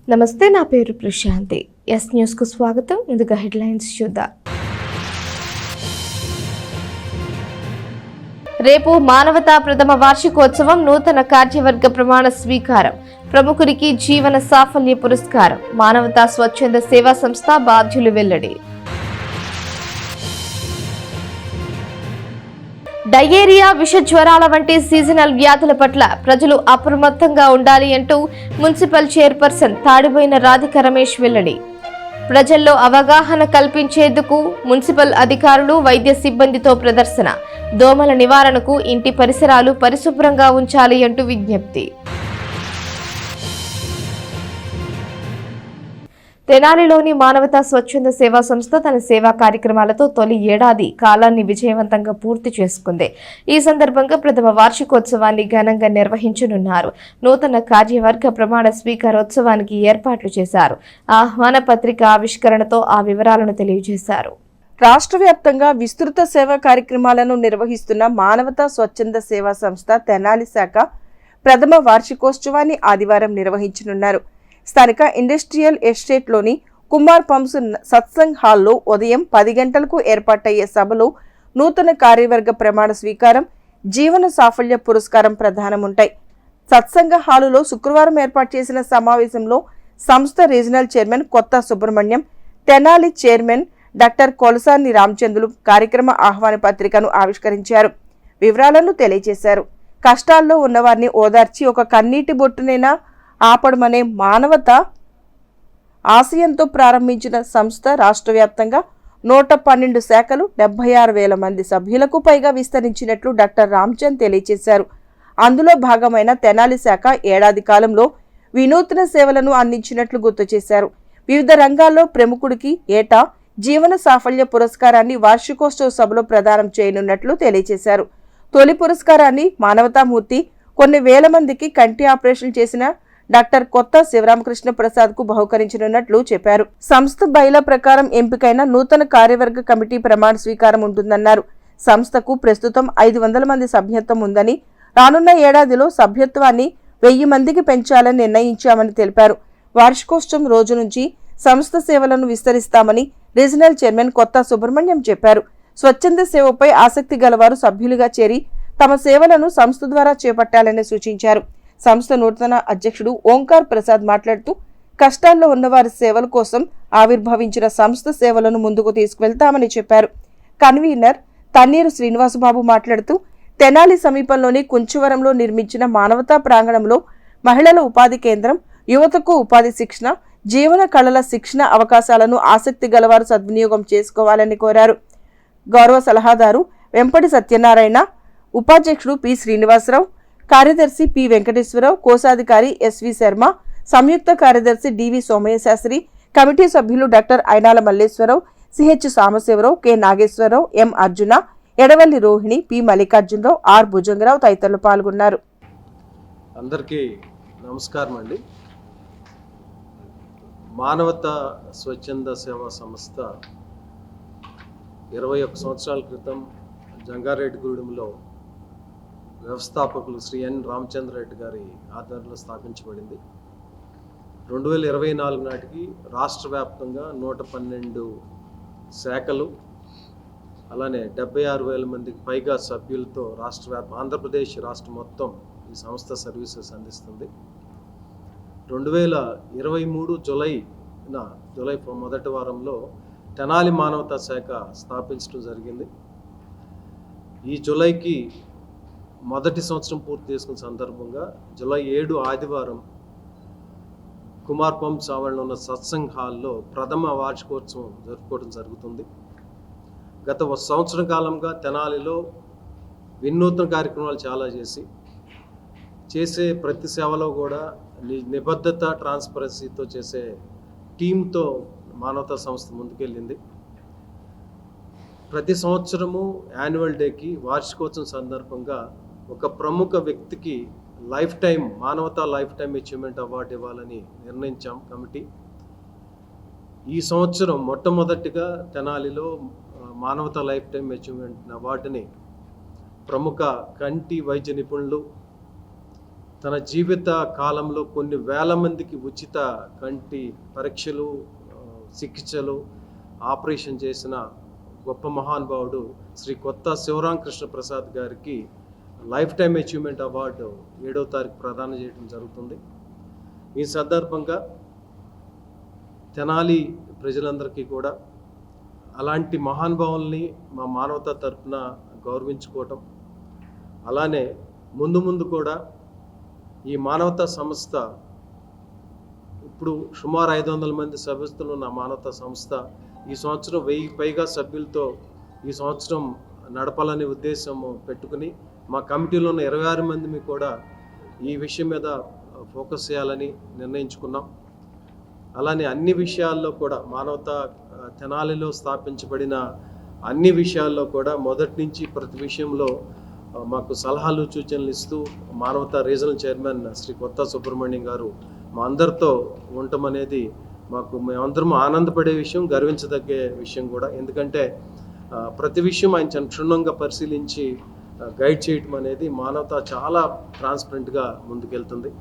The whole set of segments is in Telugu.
నమస్తే, నా పేరు ప్రశాంతి. ఎస్ న్యూస్ కు స్వాగతం. ముందుగా హెడ్లైన్స్ చూద్దాం. రేపు మానవతా ప్రథమ వార్షికోత్సవం, నూతన కార్యవర్గ ప్రమాణ స్వీకారం, ప్రముఖుడికి జీవన సాఫల్య పురస్కారం, మానవతా స్వచ్ఛంద సేవా సంస్థ బాధ్యులు వెల్లడి. డయేరియా, విష జ్వరాల వంటి సీజనల్ వ్యాధుల పట్ల ప్రజలు అప్రమత్తంగా ఉండాలి అంటూ మున్సిపల్ చైర్పర్సన్ తాడిబోయిన రాధిక రమేష్ వెల్లడి. ప్రజల్లో అవగాహన కల్పించేందుకు మున్సిపల్ అధికారులు, వైద్య సిబ్బందితో ప్రదర్శన. దోమల నివారణకు ఇంటి పరిసరాలు పరిశుభ్రంగా ఉంచాలి అంటూ విజ్ఞప్తి. తెనాలిలోని మానవతా స్వచ్ఛంద సేవా సంస్థ తన సేవా కార్యక్రమాలతో తొలి ఏడాది కాలాన్ని విజయవంతంగా పూర్తి చేసుకుంది. ఈ సందర్భంగా ప్రథమ వార్షికోత్సవాన్ని ఘనంగా నిర్వహించనున్నారు. నూతన కార్యవర్గ ప్రమాణ స్వీకారోత్సవానికి ఏర్పాట్లు చేశారు. ఆహ్వాన పత్రిక ఆవిష్కరణతో ఆ వివరాలను తెలియజేశారు. రాష్ట్ర వ్యాప్తంగా విస్తృత సేవా కార్యక్రమాలను నిర్వహిస్తున్న మానవతా స్వచ్ఛంద సేవా సంస్థ తెనాలి శాఖ ప్రథమ వార్షికోత్సవాన్ని ఆదివారం నిర్వహించనున్నారు. స్థానిక ఇండస్ట్రియల్ ఎస్టేట్లోని కుమార్ పంప్స్ సత్సంగ్ హాల్లో ఉదయం 10 గంటలకు ఏర్పాటయ్యే సభలో నూతన కార్యవర్గ ప్రమాణ స్వీకారం, జీవన సాఫల్య పురస్కారం ప్రదానముంటాయి. సత్సంగ హాలులో శుక్రవారం ఏర్పాటు చేసిన సమావేశంలో సంస్థ రీజనల్ చైర్మన్ కొత్త సుబ్రహ్మణ్యం, తెనాలి చైర్మన్ డాక్టర్ కొలసాని రామచంద్రులు కార్యక్రమ ఆహ్వాన పత్రికను ఆవిష్కరించారు. వివరాలను తెలియజేశారు. కష్టాల్లో ఉన్నవారిని ఓదార్చి ఒక కన్నీటి బొట్టునైనా ఆపడమనే మానవత ఆశయంతో ప్రారంభించిన సంస్థ రాష్ట్ర వ్యాప్తంగా 112 శాఖలు, 76,000 మంది సభ్యులకు పైగా విస్తరించినట్లు డాక్టర్ రామచంద్ తెలియజేశారు. అందులో భాగమైన తెనాలి శాఖ ఏడాది కాలంలో వినూత్న సేవలను అందించినట్లు గుర్తు చేశారు. వివిధ రంగాల్లో ప్రముఖుడికి ఏటా జీవన సాఫల్య పురస్కారాన్ని వార్షికోత్సవ సభలో ప్రదానం చేయనున్నట్లు తెలియజేశారు. తొలి పురస్కారాన్ని మానవతామూర్తి, కొన్ని వేల మందికి కంటి ఆపరేషన్ చేసిన డాక్టర్ కొత్త శివరామకృష్ణ ప్రసాద్ కు బహుకరించనున్నట్లు చెప్పారు. సంస్థ బైలా ప్రకారం ఎంపికైన నూతన కార్యవర్గ కమిటీ ప్రమాణ స్వీకారం ఉంటుందన్నారు. సంస్థకు ప్రస్తుతం 500 మంది సభ్యత్వం ఉందని, రానున్న ఏడాదిలో సభ్యత్వాన్ని 1000 మందికి పెంచాలని నిర్ణయించామని తెలిపారు. వార్షికోత్సవం రోజు నుంచి సంస్థ సేవలను విస్తరిస్తామని రీజనల్ చైర్మన్ కొత్త సుబ్రహ్మణ్యం చెప్పారు. స్వచ్ఛంద సేవపై ఆసక్తి గలవారు సభ్యులుగా చేరి తమ సేవలను సంస్థ ద్వారా చేపట్టాలని సూచించారు. సంస్థ నూతన అధ్యక్షుడు ఓంకార్ ప్రసాద్ మాట్లాడుతూ, కష్టాల్లో ఉన్నవారి సేవల కోసం ఆవిర్భవించిన సంస్థ సేవలను ముందుకు తీసుకువెళ్తామని చెప్పారు. కన్వీనర్ తన్నీరు శ్రీనివాసబాబు మాట్లాడుతూ, తెనాలి సమీపంలోని కుంచవరంలో నిర్మించిన మానవతా ప్రాంగణంలో మహిళల ఉపాధి కేంద్రం, యువతకు ఉపాధి శిక్షణ, జీవన కళల శిక్షణ అవకాశాలను ఆసక్తి గలవారు సద్వినియోగం చేసుకోవాలని కోరారు. గౌరవ సలహాదారు వెంపటి సత్యనారాయణ, ఉపాధ్యక్షుడు పి శ్రీనివాసరావు, కార్యదర్శి పి వెంకటేశ్వరరావు, కోశాధికారి ఎస్వి శర్మ, సంయుక్త కార్యదర్శి డివి సోమయ్య శాస్త్రి, కమిటీ సభ్యులు doctor Ainala Malleswararao, CH Sambasivarao, K Nageswararao, M Arjuna, Edavalli Rohini, P Mallikarjunarao, R Bhujangarao తదితరులు పాల్గొన్నారు. అందరికీ నమస్కారం అండి. మానవతా స్వచ్ఛంద సేవా సంస్థ 21 సంవత్సరాల క్రితం జంగారెడ్డిగూడెంలో వ్యవస్థాపకులు శ్రీ ఎన్ రామచంద్రరెడ్డి గారి ఆధ్వర్యంలో స్థాపించబడింది. 2024 నాటికి రాష్ట్ర వ్యాప్తంగా 112 శాఖలు, అలానే 76,000 మందికి పైగా సభ్యులతో ఆంధ్రప్రదేశ్ రాష్ట్రం మొత్తం ఈ సంస్థ సర్వీసెస్ అందిస్తుంది. 2023 జూలై మొదటి వారంలో తెనాలి మానవతా శాఖ స్థాపించడం జరిగింది. ఈ జూలైకి మొదటి సంవత్సరం పూర్తి చేసుకున్న సందర్భంగా జూలై 7 ఆదివారం కుమార్ పంప్స్ ఆవరణలో ఉన్న సత్సంగ్ హాల్లో ప్రథమ వార్షికోత్సవం జరుపుకోవడం జరుగుతుంది. గత సంవత్సరం కాలంగా తెనాలిలో వినూత్న కార్యక్రమాలు చాలా చేసే ప్రతి సేవలో కూడా నిబద్ధత, ట్రాన్స్పరెన్సీతో చేసే టీంతో మానవతా సంస్థ ముందుకెళ్ళింది. ప్రతి సంవత్సరము యాన్యువల్ డేకి వార్షికోత్సవం సందర్భంగా ఒక ప్రముఖ వ్యక్తికి మానవతా లైఫ్ టైం అచీవ్మెంట్ అవార్డు ఇవ్వాలని నిర్ణయించాం కమిటీ. ఈ సంవత్సరం మొట్టమొదటిగా తెనాలిలో మానవతా లైఫ్ టైం అచీవ్మెంట్ అవార్డుని ప్రముఖ కంటి వైద్య నిపుణులు తన జీవిత కాలంలో కొన్ని వేల మందికి ఉచిత కంటి పరీక్షలు, చికిత్సలు, ఆపరేషన్ చేసిన గొప్ప మహానుభావుడు శ్రీ కొత్త శివరామకృష్ణ ప్రసాద్ గారికి లైఫ్ టైమ్ అచీవ్మెంట్ అవార్డు 7వ తారీఖు ప్రదానం చేయడం జరుగుతుంది. ఈ సందర్భంగా తెనాలి ప్రజలందరికీ కూడా అలాంటి మహానుభావుల్ని మా మానవతా తరపున గౌరవించుకోవటం, అలానే ముందు కూడా ఈ మానవతా సంస్థ ఇప్పుడు సుమారు 500 మంది సభ్యులు ఉన్న మానవతా సంస్థ ఈ సంవత్సరం 1000 పైగా సభ్యులతో ఈ సంవత్సరం నడపాలనే ఉద్దేశం పెట్టుకుని మా కమిటీలో ఉన్న 26 మందిని కూడా ఈ విషయం మీద ఫోకస్ చేయాలని నిర్ణయించుకున్నాం. అలానే అన్ని విషయాల్లో కూడా మానవతా తెనాలిలో స్థాపించబడిన అన్ని విషయాల్లో కూడా మొదటి నుంచి ప్రతి విషయంలో మాకు సలహాలు సూచనలు ఇస్తూ మానవతా రీజనల్ చైర్మన్ శ్రీ కొత్త సుబ్రహ్మణ్యం గారు మా అందరితో ఉండటం అనేది మేమందరం ఆనందపడే విషయం, గర్వించదగ్గ విషయం కూడా. ఎందుకంటే ప్రతి విషయం ఆయన చాలా క్షుణ్ణంగా పరిశీలించి గైడ్ చేయటం అనేది మానవతా చాలా ట్రాన్స్పరెంట్గా ముందుకెళ్తుంది.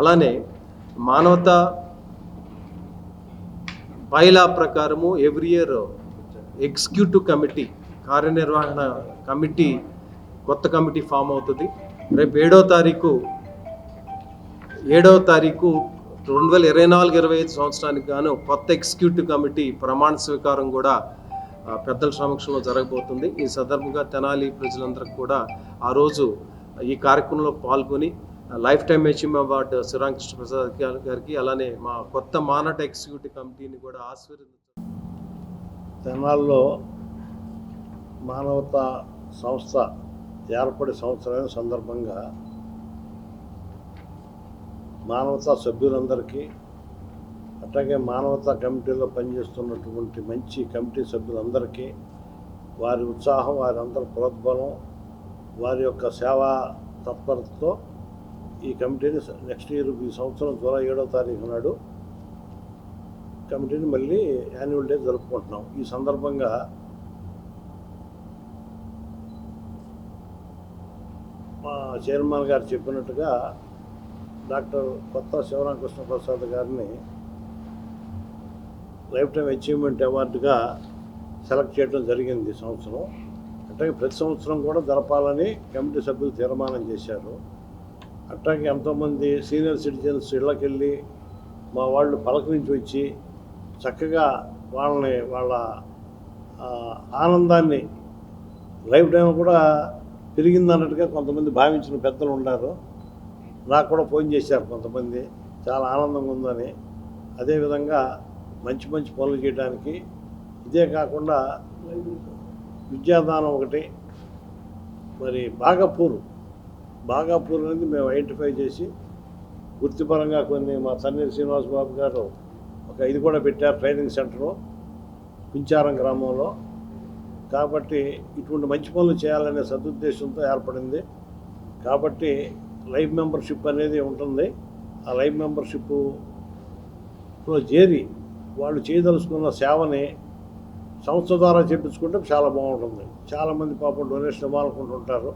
అలానే మానవతా బైలా ప్రకారము ఎవ్రీ ఇయర్ ఎగ్జిక్యూటివ్ కమిటీ, కార్యనిర్వహణ కమిటీ, కొత్త కమిటీ ఫామ్ అవుతుంది. రేపు 7వ తారీఖు 2024-25 సంవత్సరానికి గాను కొత్త ఎగ్జిక్యూటివ్ కమిటీ ప్రమాణ స్వీకారం కూడా పెద్దల సమక్షంలో జరగబోతుంది. ఈ సందర్భంగా తెనాలి ప్రజలందరికీ కూడా ఆ రోజు ఈ కార్యక్రమంలో పాల్గొని life time achievement award Sivaramakrishna Prasad గారికి, అలానే మా కొత్త మానట ఎగ్జిక్యూటివ్ కమిటీని కూడా ఆశీర్వదించారు. తెనాల్లో మానవతా సంస్థ ఏర్పడి సంవత్సరాల సందర్భంగా మానవతా సభ్యులందరికీ, అట్లాగే మానవతా కమిటీలో పనిచేస్తున్నటువంటి మంచి కమిటీ సభ్యులందరికీ వారి ఉత్సాహం, వారి అందరి ప్రోద్బలం, వారి యొక్క సేవా తత్పరతతో ఈ కమిటీని నెక్స్ట్ ఇయర్ ఈ సంవత్సరం జూలై 7వ తారీఖు నాడు కమిటీని మళ్ళీ యాన్యువల్ డే జరుపుకుంటున్నాం. ఈ సందర్భంగా మా చైర్మన్ గారు చెప్పినట్టుగా డాక్టర్ కొత్త శివరామకృష్ణ ప్రసాద్ గారిని లైఫ్ టైమ్ అచీవ్మెంట్ అవార్డుగా సెలెక్ట్ చేయడం జరిగింది ఈ సంవత్సరం. అట్లాగే ప్రతి సంవత్సరం కూడా జరపాలని కమిటీ సభ్యులు తీర్మానం చేశారు. అట్లాగే ఎంతోమంది సీనియర్ సిటిజన్స్ ఇళ్ళకెళ్ళి మా వాళ్ళు పలకరించి వచ్చి చక్కగా వాళ్ళ ఆనందాన్ని లైఫ్ టైం కూడా పెరిగిందన్నట్టుగా కొంతమంది భావించిన పెద్దలు ఉన్నారు. నాకు కూడా ఫోన్ చేశారు కొంతమంది, చాలా ఆనందంగా ఉందని. అదేవిధంగా మంచి పనులు చేయడానికి, ఇదే కాకుండా విద్యాదానం ఒకటి, మరి బాగాపూర్ అనేది మేము ఐడెంటిఫై చేసి వృత్తిపరంగా కొన్ని మా తన్నీరు శ్రీనివాస్ బాబు గారు ఇది కూడా పెట్టారు, ట్రైనింగ్ సెంటరు పించారం గ్రామంలో. కాబట్టి ఇటువంటి మంచి పనులు చేయాలనే సదుద్దేశంతో ఏర్పడింది. కాబట్టి లైఫ్ మెంబర్షిప్ అనేది ఉంటుంది. ఆ లైఫ్ మెంబర్షిప్లో చేరి వాళ్ళు చేయదలుచుకున్న సేవని సంస్థ ద్వారా చేయించుకుంటే చాలా బాగుంటుంది. చాలామంది పాపం డొనేషన్ ఇవ్వాలనుకుంటుంటారు,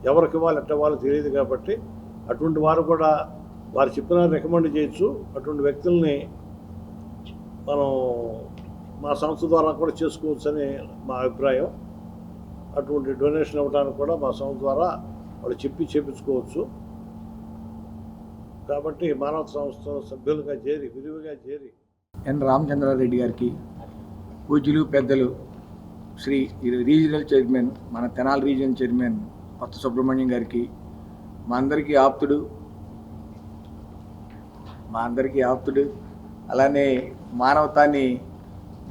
ఎవరికి ఇవ్వాలి ఎట్ట ఇవ్వాలో తెలియదు. కాబట్టి అటువంటి వారు కూడా వారు చెప్పిన రికమెండ్ చేయొచ్చు. అటువంటి వ్యక్తుల్ని మనం మా సంస్థ ద్వారా కూడా చేసుకోవచ్చు అని మా అభిప్రాయం. అటువంటి డొనేషన్ ఇవ్వడానికి కూడా మా సంస్థ ద్వారా వాళ్ళు చేయించుకోవచ్చు. కాబట్టి మానవ సంస్థ సభ్యులుగా విరివిగా చేరి ఎన్ రామచంద్రారెడ్డి గారికి, పూజ్యులు పెద్దలు శ్రీ రీజనల్ చైర్మన్, మన తెనాలి రీజనల్ చైర్మన్ కొత్త సుబ్రహ్మణ్యం గారికి, మా అందరికీ ఆప్తుడు, అలానే మానవతాన్ని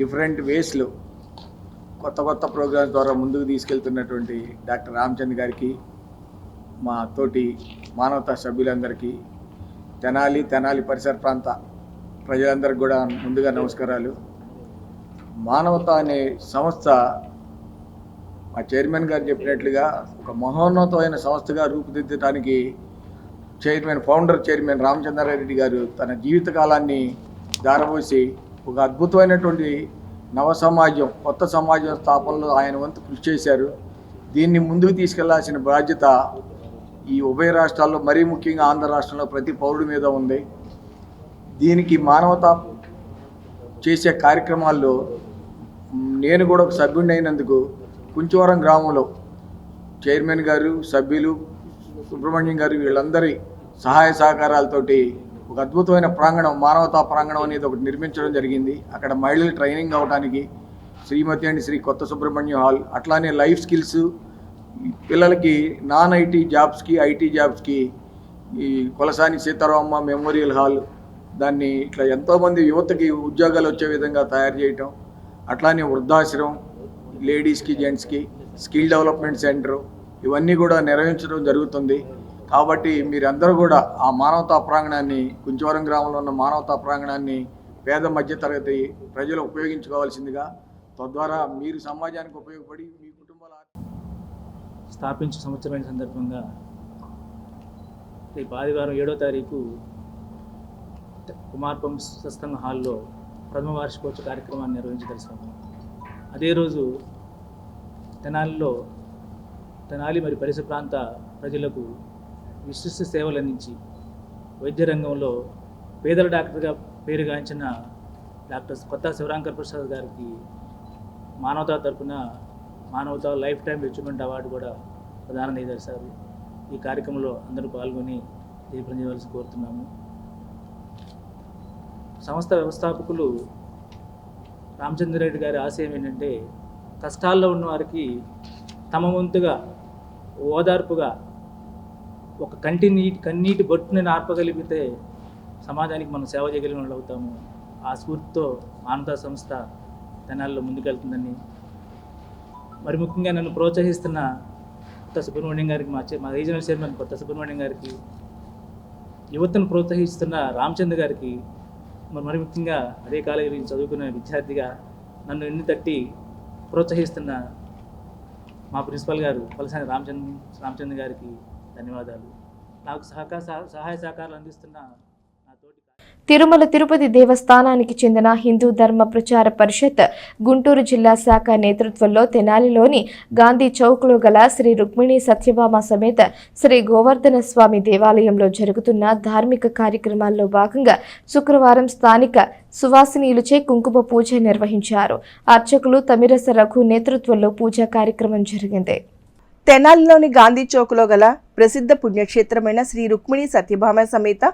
డిఫరెంట్ వేస్లో కొత్త ప్రోగ్రామ్స్ ద్వారా ముందుకు తీసుకెళ్తున్నటువంటి డాక్టర్ రామచంద్ర గారికి, మా తోటి మానవతా సభ్యులందరికీ, తెనాలి పరిసర ప్రాంత ప్రజలందరికీ కూడా ముందుగా నమస్కారాలు. మానవత అనే సంస్థ మా చైర్మన్ గారు చెప్పినట్లుగా ఒక మహోన్నతమైన సంస్థగా రూపుదిద్దడానికి ఫౌండర్ చైర్మన్ రామచంద్రారెడ్డి గారు తన జీవితకాలాన్ని దారపోసి ఒక అద్భుతమైనటువంటి కొత్త సమాజం స్థాపనలో ఆయన వంతు కృషి చేశారు. దీన్ని ముందుకు తీసుకెళ్లాల్సిన బాధ్యత ఈ ఉభయ రాష్ట్రాల్లో మరీ ముఖ్యంగా ఆంధ్ర రాష్ట్రంలో ప్రతి పౌరుడి మీద ఉంది. దీనికి మానవత చేసే కార్యక్రమాల్లో నేను కూడా ఒక సభ్యుడిని అయినందుకు కుంచవరం గ్రామంలో చైర్మన్ గారు, సభ్యులు, సుబ్రహ్మణ్యం గారు వీళ్ళందరి సహాయ సహకారాలతోటి ఒక అద్భుతమైన ప్రాంగణం, మానవతా ప్రాంగణం అనేది ఒకటి నిర్మించడం జరిగింది. అక్కడ మహిళలు ట్రైనింగ్ అవ్వడానికి శ్రీమతి అండ్ శ్రీ కొత్త సుబ్రహ్మణ్యం హాల్, అట్లానే లైఫ్ స్కిల్స్ పిల్లలకి నాన్ ఐటీ జాబ్స్కి, ఐటీ జాబ్స్కి ఈ కొలసాని సీతారామమ్మ మెమోరియల్ హాల్, దాన్ని ఇట్లా ఎంతోమంది యువతకి ఉద్యోగాలు వచ్చే విధంగా తయారు చేయటం, అట్లానే వృద్ధాశ్రమం లేడీస్కి, జెంట్స్కి స్కిల్ డెవలప్మెంట్ సెంటర్ ఇవన్నీ కూడా నిర్వహించడం జరుగుతుంది. కాబట్టి మీరందరూ కూడా ఆ మానవతా ప్రాంగణాన్ని, కుంచవరం గ్రామంలో ఉన్న మానవతా ప్రాంగణాన్ని పేద మధ్యతరగతి ప్రజలు ఉపయోగించుకోవాల్సిందిగా, తద్వారా మీరు సమాజానికి ఉపయోగపడి మీ కుటుంబాల స్థాపించిన సంవత్సరమైన సందర్భంగా రేపు ఆదివారం 7వ తారీఖు కుమార్పం సత్సంగ హాల్లో ప్రథమ వార్షికోత్సవ కార్యక్రమాన్ని నిర్వహించదలిచాము. అదే రోజు తెనాలి మరియు పరిసర ప్రాంత ప్రజలకు విశిష్ట సేవలు అందించి వైద్య రంగంలో పేదల డాక్టర్గా పేరుగాంచిన డాక్టర్ కొత్త శివరాంకర్ ప్రసాద్ గారికి మానవతా తరపున మానవతా లైఫ్ టైం అచీవ్మెంట్ అవార్డు కూడా ప్రదానం చేయదలిచారు. ఈ కార్యక్రమంలో అందరూ పాల్గొని జయప్రదం చేయవలసి కోరుతున్నాము. సంస్థ వ్యవస్థాపకులు రామచంద్రరెడ్డి గారి ఆశయం ఏంటంటే కష్టాల్లో ఉన్న వారికి తమ వంతుగా ఓదార్పుగా ఒక కన్నీటి బొట్టుని ఆర్పగలిగితే సమాజానికి మనం సేవ చేయగలిగిన వాళ్ళు అవుతాము. ఆ స్ఫూర్తితో మానవతా సంస్థ తెనాలిలో ముందుకెళ్తుందని, మరి ముఖ్యంగా నన్ను ప్రోత్సహిస్తున్న కొత్త సుబ్రహ్మణ్యం గారికి, మా రీజనల్ చైర్మన్ కొత్త సుబ్రహ్మణ్యం గారికి, యువతను ప్రోత్సహిస్తున్న రామచంద్ర గారికి, మరి ముఖ్యంగా అదే కాలేజీ చదువుకున్న విద్యార్థిగా నన్ను ఎన్ని తట్టి ప్రోత్సహిస్తున్న మా ప్రిన్సిపల్ గారు కొలసాని రామచంద్ర గారికి ధన్యవాదాలు. నాకు సహాయ సహకారాలు అందిస్తున్న నా తోటి తిరుమల తిరుపతి దేవస్థానానికి చెందిన హిందూ ధర్మ ప్రచార పరిషత్ గుంటూరు జిల్లా శాఖ నేతృత్వంలో తెనాలిలోని గాంధీ చౌక్లో గల శ్రీ రుక్మిణి సత్యభామ సమేత శ్రీ గోవర్ధన స్వామి దేవాలయంలో జరుగుతున్న ధార్మిక కార్యక్రమాల్లో భాగంగా శుక్రవారం స్థానిక సువాసినీయులచే కుంకుమ పూజ నిర్వహించారు. అర్చకులు తమిరస రఘు నేతృత్వంలో పూజా కార్యక్రమం జరిగింది. తెనాలిలోని గాంధీ చౌక్లో గల ప్రసిద్ధ పుణ్యక్షేత్రమైన శ్రీ రుక్మిణి సత్యభామ సమేత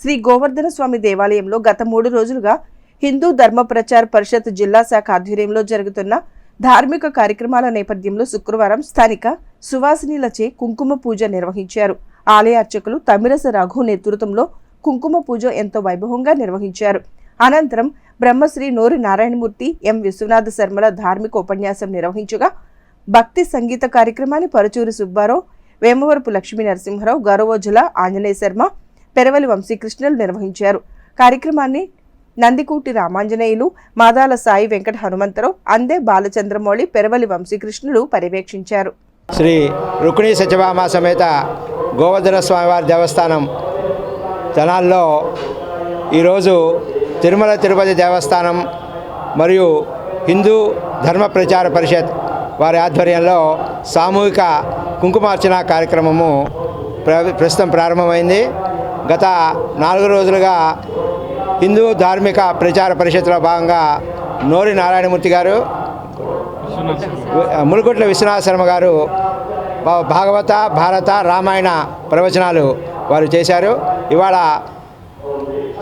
శ్రీ గోవర్ధన స్వామి దేవాలయంలో గత 3 రోజులుగా హిందూ ధర్మ ప్రచార పరిషత్ జిల్లా శాఖ ఆధ్వర్యంలో జరుగుతున్న ధార్మిక కార్యక్రమాల నేపథ్యంలో శుక్రవారం స్థానిక సువాసినీలచే కుంకుమ పూజ నిర్వహించారు. ఆలయ అర్చకులు తమిరస రఘు నేతృత్వంలో కుంకుమ పూజ ఎంతో వైభవంగా నిర్వహించారు. అనంతరం బ్రహ్మశ్రీ నోరి నారాయణమూర్తి, ఎం విశ్వనాథ శర్మల ధార్మిక ఉపన్యాసం నిర్వహించగా భక్తి సంగీత కార్యక్రమాన్ని పరుచూరి సుబ్బారావు, వేమవరపు లక్ష్మీ నరసింహరావు, గౌరవోజుల ఆంజనేయ శర్మ, పెరవలి వంశీకృష్ణులు నిర్వహించారు. కార్యక్రమాన్ని నందికూటి రామాంజనేయులు, మాదాల సాయి వెంకట హనుమంతరావు, అందే బాలచంద్రమౌళి, పెరవలి వంశీకృష్ణులు పర్యవేక్షించారు. శ్రీ రుక్మిణి సత్యభామ సమేత గోవర్ధన స్వామివారి దేవస్థానం తెనాల్లో ఈరోజు తిరుమల తిరుపతి దేవస్థానం మరియు హిందూ ధర్మ ప్రచార పరిషత్ వారి ఆధ్వర్యంలో సామూహిక కుంకుమార్చన కార్యక్రమము ప్రస్తుతం ప్రారంభమైంది. గత 4 రోజులుగా హిందూ ధార్మిక ప్రచార పరిషత్లో భాగంగా నోరి నారాయణమూర్తి గారు, ములుగుట్ల విశ్వనాథ శర్మ గారు భాగవత, భారత, రామాయణ ప్రవచనాలు వారు చేశారు. ఇవాళ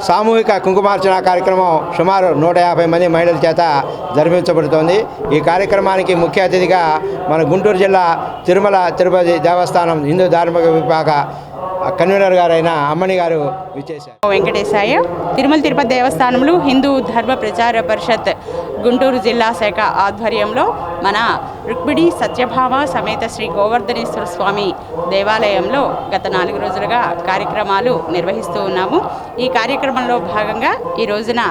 సామూహిక కుంకుమార్చన కార్యక్రమం సుమారు 150 మంది మహిళల చేత జరిపించబడుతోంది. ఈ కార్యక్రమానికి ముఖ్య అతిథిగా మన గుంటూరు జిల్లా తిరుమల తిరుపతి దేవస్థానం హిందూ ధార్మిక విభాగ కన్వీనర్ గారైన అమ్మని గారు విచ్చేశారు. వెంకటేశాయ. తిరుమల తిరుపతి దేవస్థానంలో హిందూ ధర్మ ప్రచార పరిషత్ గుంటూరు జిల్లా శాఖ ఆధ్వర్యంలో మన రుక్మిణి సత్యభామ సమేత శ్రీ గోవర్ధనేశ్వర స్వామి దేవాలయంలో గత 4 రోజులుగా కార్యక్రమాలు నిర్వహిస్తూ ఉన్నాము. ఈ కార్యక్రమంలో భాగంగా ఈ రోజున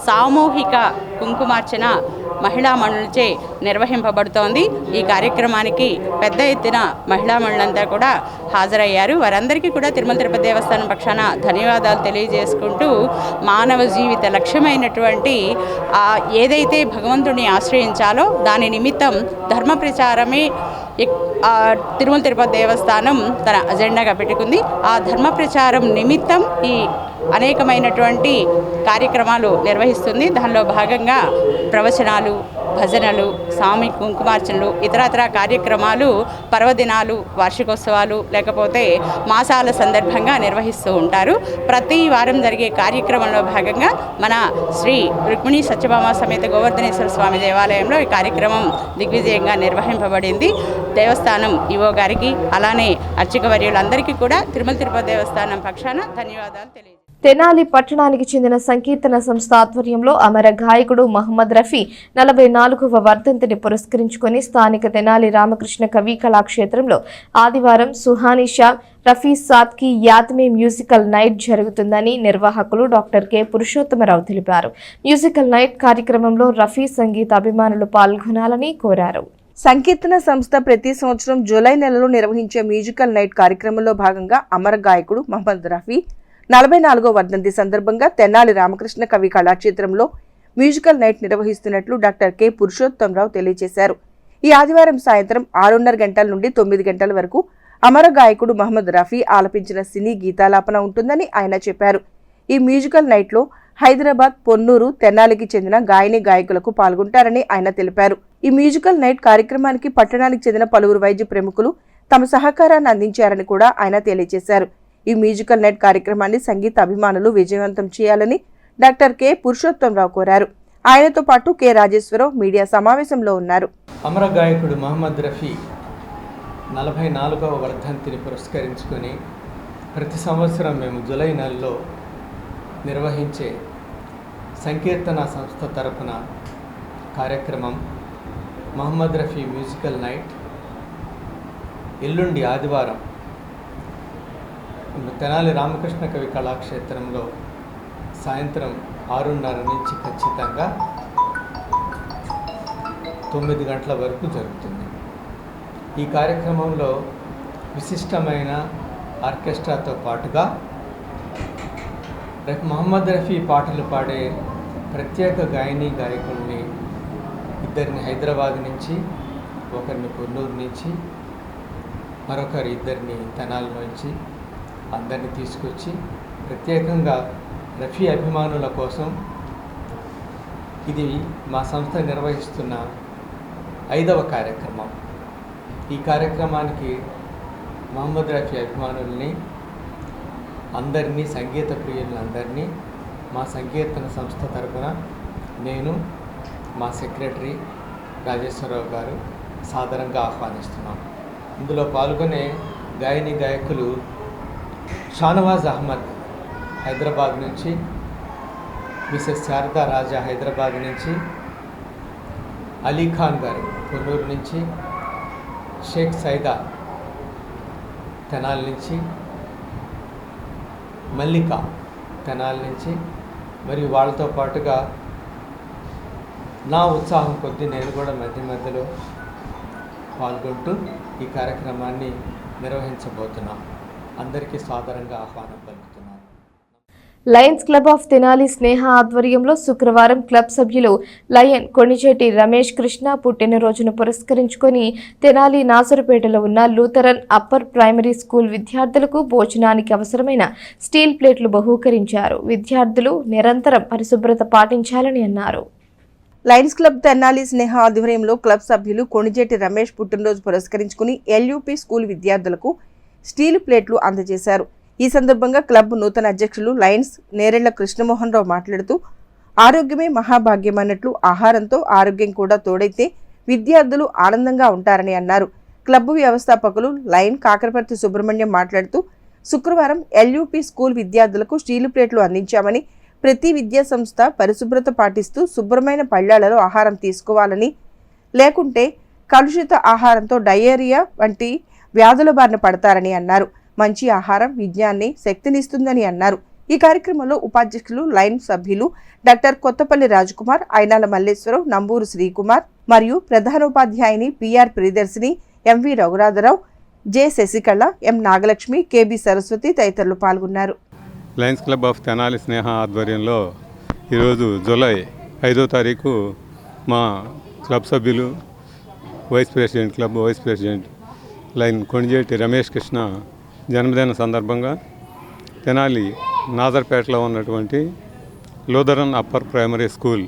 సామూహిక కుంకుమార్చన మహిళా మణులచే నిర్వహింపబడుతోంది. ఈ కార్యక్రమానికి పెద్ద ఎత్తున మహిళా మణులంతా కూడా హాజరయ్యారు. వారందరికీ కూడా తిరుమల తిరుపతి దేవస్థానం పక్షాన ధన్యవాదాలు తెలియజేసుకుంటూ మానవ జీవిత లక్ష్యమైనటువంటి ఏదైతే భగవంతుడిని ఆశ్రయించాలో దాని నిమిత్తం ధర్మ ప్రచారమే తిరుమల తిరుపతి దేవస్థానం తన అజెండాగా పెట్టుకుంది. ఆ ధర్మ ప్రచారం నిమిత్తం ఈ అనేకమైనటువంటి కార్యక్రమాలు నిర్వహిస్తుంది. దానిలో భాగంగా ప్రవచనాలు, భజనలు, స్వామి కుంకుమార్చనలు, ఇతరత్ర కార్యక్రమాలు పర్వదినాలు, వార్షికోత్సవాలు లేకపోతే మాసాల సందర్భంగా నిర్వహిస్తూ ఉంటారు. ప్రతి వారం జరిగే కార్యక్రమంలో భాగంగా మన శ్రీ రుక్మిణీ సత్యభామ సమేత గోవర్ధనేశ్వర స్వామి దేవాలయంలో ఈ కార్యక్రమం దిగ్విజయంగా నిర్వహింపబడింది. దేవస్థానం ఈవో గారికి అలానే అర్చక వర్యులందరికీ కూడా తిరుమల తిరుపతి దేవస్థానం పక్షాన ధన్యవాదాలు తెలియజేస్తాను. తెనాలి పట్టణానికి చెందిన సంకీర్తన సంస్థ ఆధ్వర్యంలో అమర గాయకుడు మహమ్మద్ రఫీ 44వ వర్ధంతిని పురస్కరించుకుని స్థానిక తెనాలి రామకృష్ణ కవి కళాక్షేత్రంలో ఆదివారం సుహానీ షా రఫీ సాద్కి యాద్మే మ్యూజికల్ నైట్ జరుగుతుందని నిర్వాహకులు డాక్టర్ కె పురుషోత్తమరావు తెలిపారు. మ్యూజికల్ నైట్ కార్యక్రమంలో రఫీ సంగీత అభిమానులు పాల్గొనాలని కోరారు. సంకీర్తన సంస్థ ప్రతి సంవత్సరం జూలై నెలలో నిర్వహించే మ్యూజికల్ నైట్ కార్యక్రమంలో భాగంగా అమర గాయకుడు మహమ్మద్ రఫీ 44వ వర్ధంతి సందర్భంగా తెనాలి రామకృష్ణ కవి కళాక్షేత్రంలో మ్యూజికల్ నైట్ నిర్వహిస్తున్నట్లు డాక్టర్ కె పురుషోత్తమరావు తెలియజేశారు. ఈ ఆదివారం సాయంత్రం 6:30 గంటల నుండి 9 గంటల వరకు అమర గాయకుడు మహమ్మద్ రఫీ ఆలపించిన సినీ గీతాలాపన ఉంటుందని ఆయన చెప్పారు. ఈ మ్యూజికల్ నైట్లో హైదరాబాద్, పొన్నూరు, తెనాలికి చెందిన గాయని గాయకులకు పాల్గొంటారని ఆయన తెలిపారు. ఈ మ్యూజికల్ నైట్ కార్యక్రమానికి పట్టణానికి చెందిన పలువురు వైద్య ప్రముఖులు తమ సహకారాన్ని అందించారని కూడా ఆయన తెలియజేశారు. ఈ మ్యూజికల్ నైట్ కార్యక్రమాన్ని సంగీత అభిమానులు విజయవంతం చేయాలని డాక్టర్ కె పురుషోత్తమరావు కోరారు. ఆయనతో పాటు కె రాజేశ్వరరావు మీడియా సమావేశంలో ఉన్నారు. అమర గాయకుడు మహమ్మద్ రఫీ 44వ వర్ధంతిని పురస్కరించుకొని ప్రతి సంవత్సరం మేము జూలై నెలలో నిర్వహించే సంకీర్తన సంస్థ తరపున కార్యక్రమం మహమ్మద్ రఫీ మ్యూజికల్ నైట్ ఎల్లుండి ఆదివారం తెనాలి రామకృష్ణ కవి కళాక్షేత్రంలో సాయంత్రం 6:30 నుంచి ఖచ్చితంగా 9 గంటల వరకు జరుగుతుంది. ఈ కార్యక్రమంలో విశిష్టమైన ఆర్కెస్ట్రాతో పాటుగా మహమ్మద్ రఫీ పాటలు పాడే ప్రత్యేక గాయని గాయకుల్ని ఇద్దరిని హైదరాబాద్ నుంచి, ఒకరిని పొన్నూరు నుంచి, మరొకరు ఇద్దరిని తెనాలి నుంచి అందరినీ తీసుకొచ్చి ప్రత్యేకంగా రఫీ అభిమానుల కోసం ఇది మా సంస్థ నిర్వహిస్తున్న 5వ కార్యక్రమం. ఈ కార్యక్రమానికి మహమ్మద్ రఫీ అభిమానుల్ని అందరినీ, సంగీత ప్రియులందరినీ మా సంకీర్తన సంస్థ తరపున నేను, మా సెక్రటరీ రాజేశ్వరరావు గారు సాదరంగా ఆహ్వానిస్తున్నాం. ఇందులో పాల్గొనే గాయని గాయకులు షానవాజ్ అహ్మద్ హైదరాబాద్ నుంచి, మిసెస్ శారదా రాజా హైదరాబాద్ నుంచి, అలీ ఖాన్ గారు కొల్లూరు నుంచి, షేక్ సైదా తెనాలి నుంచి, మల్లిక తెనాలి నుంచి, మరియు వాళ్ళతో పాటుగా నా ఉత్సాహం కొద్దీ నేను కూడా మధ్యలో పాల్గొంటూ ఈ కార్యక్రమాన్ని నిర్వహించబోతున్నాం. అందరికీ సాదరంగా ఆహ్వానం పలుకుతున్నాను. Lions club of Tenali Sneha ఆధ్వర్యంలో శుక్రవారం క్లబ్ సభ్యులు లయన్ కొణిచేటి రమేష్ కృష్ణ పుట్టినరోజును పురస్కరించుకొని తెనాలి నాసరుపేటలో ఉన్న లూథరన్ అప్పర్ ప్రైమరీ స్కూల్ విద్యార్థులకు భోజనానికి అవసరమైన స్టీల్ ప్లేట్లు బహూకరించారు. విద్యార్థులు నిరంతరం పరిశుభ్రత పాటించాలని అన్నారు. లయన్స్ క్లబ్ తెనాలి స్నేహ ఆధ్వర్యంలో క్లబ్ సభ్యులు కొణిచేటి రమేష్ పుట్టినరోజు పురస్కరించుకుని ఎల్యూపీ స్కూల్ విద్యార్థులకు స్టీల్ ప్లేట్లు అందజేశారు. ఈ సందర్భంగా క్లబ్ నూతన అధ్యక్షులు లయన్స్ నేరెళ్ల కృష్ణమోహన్ రావు మాట్లాడుతూ ఆరోగ్యమే మహాభాగ్యం అన్నట్లు ఆహారంతో ఆరోగ్యం కూడా తోడైతే విద్యార్థులు ఆనందంగా ఉంటారని అన్నారు. క్లబ్ వ్యవస్థాపకులు లయన్ కాకరపర్తి సుబ్రహ్మణ్యం మాట్లాడుతూ శుక్రవారం ఎల్యూపీ స్కూల్ విద్యార్థులకు స్టీల్ ప్లేట్లు అందించామని, ప్రతి విద్యా సంస్థ పరిశుభ్రత పాటిస్తూ శుభ్రమైన పళ్ళాలలో ఆహారం తీసుకోవాలని, లేకుంటే కలుషిత ఆహారంతో డయేరియా వంటి వ్యాధుల బారిన పడతారని అన్నారు. మంచి ఆహారం విజ్ఞాన్ని శక్తినిస్తుందని అన్నారు. ఈ కార్యక్రమంలో ఉపాధ్యక్షులు లైన్ సభ్యులు డాక్టర్ కొత్తపల్లి రాజకుమార్, ఐనాల మల్లేశ్వరరావు, నంబూరు శ్రీకుమార్ మరియు ప్రధానోపాధ్యాయుని PR Priyadarshini, MV Raghuradharao, J Sasikala, M Nagalakshmi, KB Saraswathi తదితరులు పాల్గొన్నారు. Lions club of Tenali Sneha ఆధ్వర్యంలో ఈరోజు జూలై 5వ తారీఖు మా క్లబ్ సభ్యులు vice president club vice president Lion Konijeti Ramesh Krishna జన్మదిన సందర్భంగా తెనాలి నాజర్పేటలో ఉన్నటువంటి లూథరన్ అప్పర్ ప్రైమరీ స్కూల్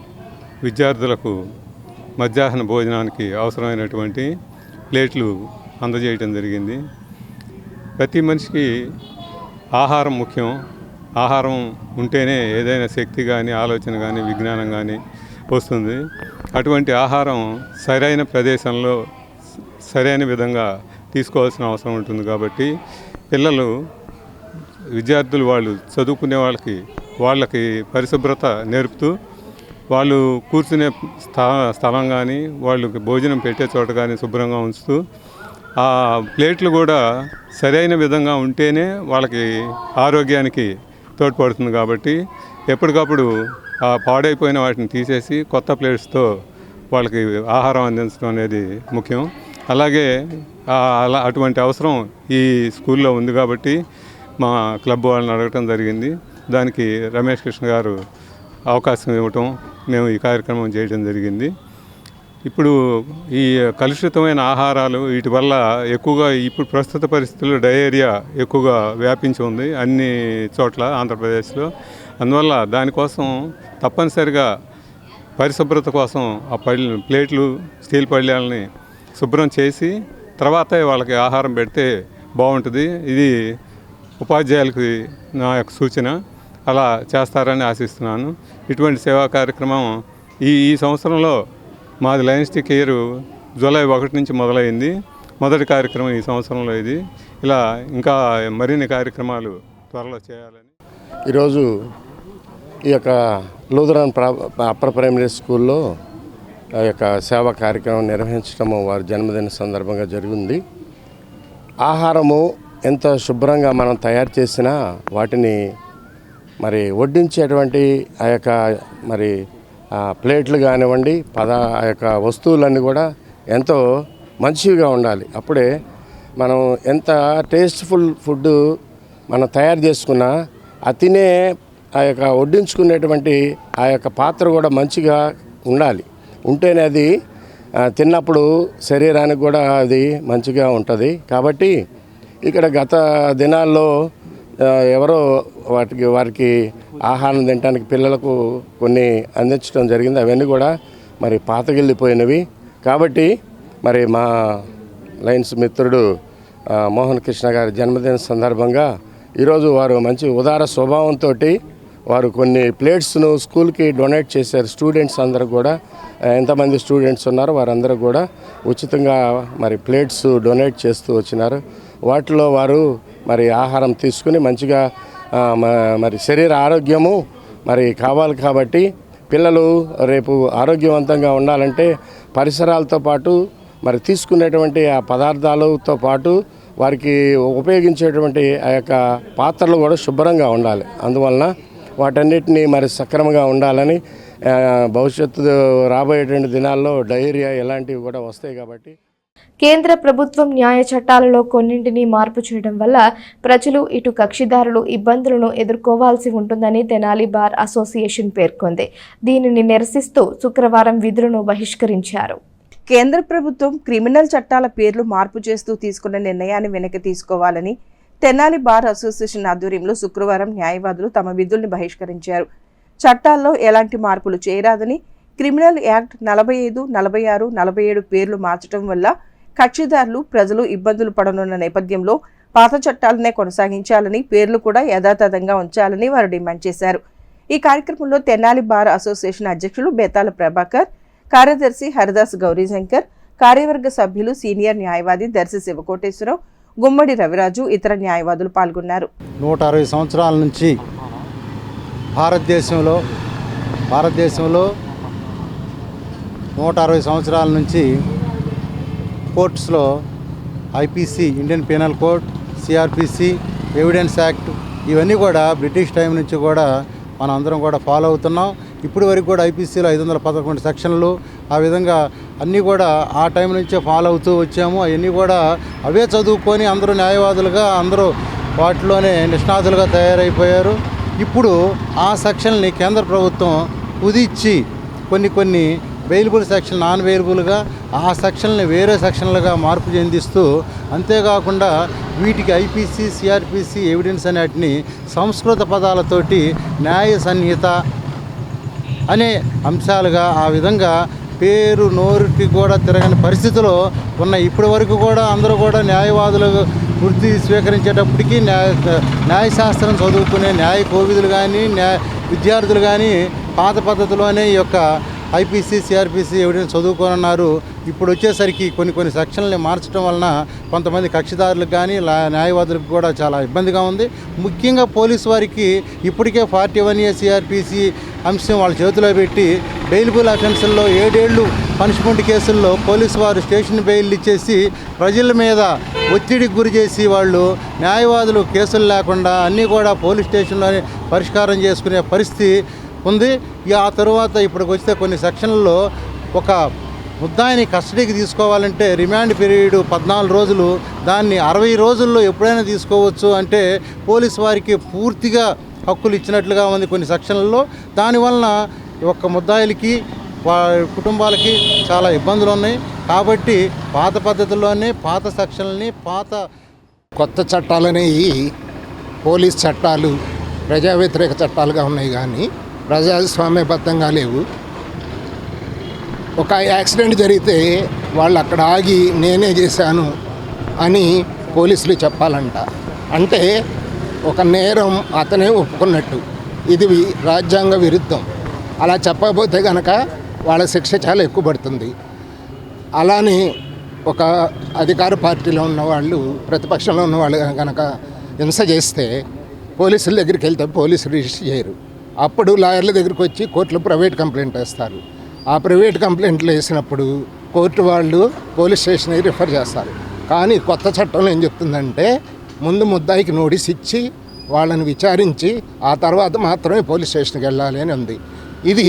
విద్యార్థులకు మధ్యాహ్న భోజనానికి అవసరమైనటువంటి ప్లేట్లు అందజేయటం జరిగింది. ప్రతి మనిషికి ఆహారం ముఖ్యం. ఆహారం ఉంటేనే ఏదైనా శక్తి కానీ ఆలోచన కానీ విజ్ఞానం కానీ వస్తుంది. అటువంటి ఆహారం సరైన ప్రదేశంలో సరైన విధంగా తీసుకోవాల్సిన అవసరం ఉంటుంది. కాబట్టి పిల్లలు విద్యార్థులు వాళ్ళు చదువుకునే వాళ్ళకి పరిశుభ్రత నేర్పుతూ వాళ్ళు కూర్చునే స్థలం కానీ వాళ్ళకి భోజనం పెట్టే చోట కానీ శుభ్రంగా ఉంచుతూ ఆ ప్లేట్లు కూడా సరైన విధంగా ఉంటేనే వాళ్ళకి ఆరోగ్యానికి తోడ్పడుతుంది. కాబట్టి ఎప్పటికప్పుడు ఆ పాడైపోయిన వాటిని తీసేసి కొత్త ప్లేట్స్తో వాళ్ళకి ఆహారం అందించడం అనేది ముఖ్యం. అలాగే అటువంటి అవసరం ఈ స్కూల్లో ఉంది కాబట్టి మా క్లబ్ వాళ్ళని అడగటం జరిగింది. దానికి రమేష్ కృష్ణ గారు అవకాశం ఇవ్వటం మేము ఈ కార్యక్రమం చేయడం జరిగింది. ఇప్పుడు ఈ కలుషితమైన ఆహారాలు వీటి వల్ల ఎక్కువగా ఇప్పుడు ప్రస్తుత పరిస్థితుల్లో డయేరియా ఎక్కువగా వ్యాపించి ఉంది అన్ని చోట్ల ఆంధ్రప్రదేశ్లో. అందువల్ల దానికోసం తప్పనిసరిగా పరిశుభ్రత కోసం ఆ ప్లేట్లు స్టీల్ పళ్ళాలని శుభ్రం చేసి తర్వాతే వాళ్ళకి ఆహారం పెడితే బాగుంటుంది. ఇది ఉపాధ్యాయులకి నా యొక్క సూచన. అలా చేస్తారని ఆశిస్తున్నాను. ఇటువంటి సేవా కార్యక్రమం ఈ సంవత్సరంలో మాది లయన్స్ టీ కేర్ జూలై 1 నుంచి మొదలైంది. మొదటి కార్యక్రమం ఈ సంవత్సరంలో ఇది. ఇలా ఇంకా మరిన్ని కార్యక్రమాలు త్వరలో చేయాలని ఈరోజు ఈ యొక్క లూథరన్ అప్పర్ ప్రైమరీ స్కూల్లో ఆ యొక్క సేవా కార్యక్రమం నిర్వహించడము వారి జన్మదిన సందర్భంగా జరిగింది. ఆహారము ఎంత శుభ్రంగా మనం తయారు చేసినా వాటిని మరి వడ్డించేటువంటి ఆ యొక్క మరి ప్లేట్లు కానివ్వండి ఆ యొక్క వస్తువులన్నీ కూడా ఎంతో మంచిగా ఉండాలి. అప్పుడే మనం ఎంత టేస్ట్ఫుల్ ఫుడ్ మనం తయారు చేసుకున్నా తినే ఆ యొక్క వడ్డించుకునేటువంటి ఆ యొక్క పాత్ర కూడా మంచిగా ఉండాలి. ఉంటేనే అది తిన్నప్పుడు శరీరానికి కూడా అది మంచిగా ఉంటుంది. కాబట్టి ఇక్కడ గత దినాల్లో ఎవరో వారికి ఆహారం తినడానికి పిల్లలకు కొన్ని అందించడం జరిగింది. అవన్నీ కూడా మరి పాతగిల్లిపోయినవి. కాబట్టి మరి మా లయన్స్ మిత్రుడు మోహన్ కృష్ణ గారి జన్మదిన సందర్భంగా ఈరోజు వారు మంచి ఉదార స్వభావంతో వారు కొన్ని ప్లేట్స్ను స్కూల్కి డొనేట్ చేశారు. స్టూడెంట్స్ అందరూ కూడా ఎంతమంది స్టూడెంట్స్ ఉన్నారో వారందరూ కూడా ఉచితంగా మరి ప్లేట్స్ డొనేట్ చేస్తూ వచ్చినారు. వాటిలో వారు మరి ఆహారం తీసుకుని మంచిగా మరి శరీర ఆరోగ్యము మరి కావాలి. కాబట్టి పిల్లలు రేపు ఆరోగ్యవంతంగా ఉండాలంటే పరిసరాలతో పాటు మరి తీసుకునేటువంటి ఆ పదార్థాలతో పాటు వారికి ఉపయోగించేటువంటి ఆ యొక్క పాత్రలు కూడా శుభ్రంగా ఉండాలి. అందువలన వాటన్నిటినీ మరి సక్రమంగా ఉండాలని భవిష్యత్తు రాబోయేటువంటి దినాల్లో డయేరియా ఇలాంటివి కూడా వస్తాయి. కాబట్టి కేంద్ర ప్రభుత్వం న్యాయ చట్టాలలో కొన్నింటిని మార్పు చేయడం వల్ల ప్రజలు ఇటు కక్షిదారులు ఇబ్బందులను ఎదుర్కోవాల్సి ఉంటుందని తెనాలి బార్ అసోసియేషన్ పేర్కొంది. దీనిని నిరసిస్తూ శుక్రవారం విధులను బహిష్కరించారు. కేంద్ర ప్రభుత్వం క్రిమినల్ చట్టాల పేర్లు మార్పు చేస్తూ తీసుకున్న నిర్ణయాన్ని వెనక్కి తీసుకోవాలని తెనాలి బార్ అసోసియేషన్ ఆధ్వర్యంలో శుక్రవారం న్యాయవాదులు తమ విధుల్ని బహిష్కరించారు. చట్టాల్లో ఎలాంటి మార్పులు చేయరాదని, క్రిమినల్ యాక్ట్ 45, 46, 47 పేర్లు మార్చడం వల్ల కక్షిదారులు ప్రజలు ఇబ్బందులు పడనున్న నేపథ్యంలో పాత చట్టాలనే కొనసాగించాలని, పేర్లు కూడా యథాతథంగా ఉంచాలని వారు డిమాండ్ చేశారు. ఈ కార్యక్రమంలో తెనాలి బార్ అసోసియేషన్ అధ్యక్షులు బేతాల ప్రభాకర్, కార్యదర్శి హరిదాస్ గౌరీశంకర్, కార్యవర్గ సభ్యులు సీనియర్ న్యాయవాది దర్శి శివకోటేశ్వరరావు, గుమ్మడి రవిరాజు, ఇతర న్యాయవాదులు పాల్గొన్నారు. 160 సంవత్సరాల నుంచి భారతదేశంలో 160 సంవత్సరాల నుంచి కోర్ట్స్లో IPC, Indian penal code, CRPC, evidence act ఇవన్నీ కూడా బ్రిటిష్ టైం నుంచి కూడా మనం అందరం కూడా ఫాలో అవుతున్నాం. ఇప్పటి వరకు కూడా ఐపీసీలో 511 సెక్షన్లు ఆ విధంగా అన్నీ కూడా ఆ టైం నుంచే ఫాలో అవుతూ వచ్చాము. అవన్నీ కూడా అవే చదువుకొని అందరూ న్యాయవాదులుగా అందరూ వాటిలోనే నిష్ణాతులుగా తయారైపోయారు. ఇప్పుడు ఆ సెక్షన్ని కేంద్ర ప్రభుత్వం కుదిచ్చి కొన్ని బెయిలబుల్ సెక్షన్ నాన్ బెయిలబుల్గా ఆ సెక్షన్ని వేరే సెక్షన్లుగా మార్పు చెందిస్తూ, అంతేకాకుండా వీటికి ఐపీసీ, సిఆర్పిసి ఎవిడెన్స్ అనేటిని సంస్కృత పదాలతోటి న్యాయ సంహిత అనే అంశాలుగా ఆ విధంగా పేరు నోరుకి కూడా తిరగని పరిస్థితిలో ఉన్న ఇప్పటి వరకు కూడా అందరూ కూడా న్యాయవాదులు వృత్తి స్వీకరించేటప్పటికీ న్యాయశాస్త్రం చదువుకునే న్యాయ కోవిదులు కానీ విద్యార్థులు కానీ పాత పద్ధతిలోనే ఈ యొక్క ఐపీసీ, సిఆర్పిసి ఎవిడెన్స్ చదువుకోనున్నారు. ఇప్పుడు వచ్చేసరికి కొన్ని సెక్షన్లని మార్చడం వలన కొంతమంది కక్షిదారులకు కానీ న్యాయవాదులకు కూడా చాలా ఇబ్బందిగా ఉంది. ముఖ్యంగా పోలీసు వారికి ఇప్పటికే 41A సిఆర్పిసి అంశం వాళ్ళ చేతిలో పెట్టి బెయిలబుల్ అఫెన్సుల్లో 7 ఏళ్ళు పనిష్మెంట్ కేసుల్లో పోలీసు వారు స్టేషన్ బెయిల్ ఇచ్చేసి ప్రజల మీద ఒత్తిడికి గురి చేసి వాళ్ళు న్యాయవాదులు కేసులు లేకుండా అన్నీ కూడా పోలీస్ స్టేషన్లోనే పరిష్కారం చేసుకునే పరిస్థితి ఉంది. ఆ తర్వాత ఇప్పటికి వస్తే కొన్ని సెక్షన్లలో ఒక ముద్దాయిని కస్టడీకి తీసుకోవాలంటే రిమాండ్ పీరియడ్ 14 రోజులు, దాన్ని 60 రోజుల్లో ఎప్పుడైనా తీసుకోవచ్చు అంటే పోలీసు వారికి పూర్తిగా హక్కులు ఇచ్చినట్లుగా ఉంది కొన్ని సెక్షన్లలో. దానివలన ఒక్క ముద్దాయిలకి వారి కుటుంబాలకి చాలా ఇబ్బందులు ఉన్నాయి. కాబట్టి పాత పద్ధతుల్లోనే పాత సెక్షన్లని కొత్త చట్టాలనేవి పోలీస్ చట్టాలు ప్రజా వ్యతిరేక చట్టాలుగా ఉన్నాయి కానీ ప్రజాస్వామ్యబద్ధంగా లేవు. ఒక యాక్సిడెంట్ జరిగితే వాళ్ళు అక్కడ ఆగి నేనే చేశాను అని పోలీసులు చెప్పాలంట. అంటే ఒక నేరం అతనే ఒప్పుకున్నట్టు. ఇది రాజ్యాంగ విరుద్ధం. అలా చెప్పకపోతే కనుక వాళ్ళ శిక్ష చాలా ఎక్కువ పడుతుంది. అలానే ఒక అధికార పార్టీలో ఉన్నవాళ్ళు ప్రతిపక్షంలో ఉన్నవాళ్ళు కనుక హింస చేస్తే పోలీసుల దగ్గరికి వెళ్తే పోలీసులు రిజిస్టర్ చేయరు. అప్పుడు లాయర్ల దగ్గరికి వచ్చి కోర్టులో ప్రైవేట్ కంప్లైంట్ వేస్తారు. ఆ ప్రైవేట్ కంప్లైంట్లు వేసినప్పుడు కోర్టు వాళ్ళు పోలీస్ స్టేషన్కి రిఫర్ చేస్తారు. కానీ కొత్త చట్టంలో ఏం చెప్తుందంటే ముందు ముద్దాయికి నోటీస్ ఇచ్చి వాళ్ళని విచారించి ఆ తర్వాత మాత్రమే పోలీస్ స్టేషన్కి వెళ్ళాలి అని ఉంది. ఇది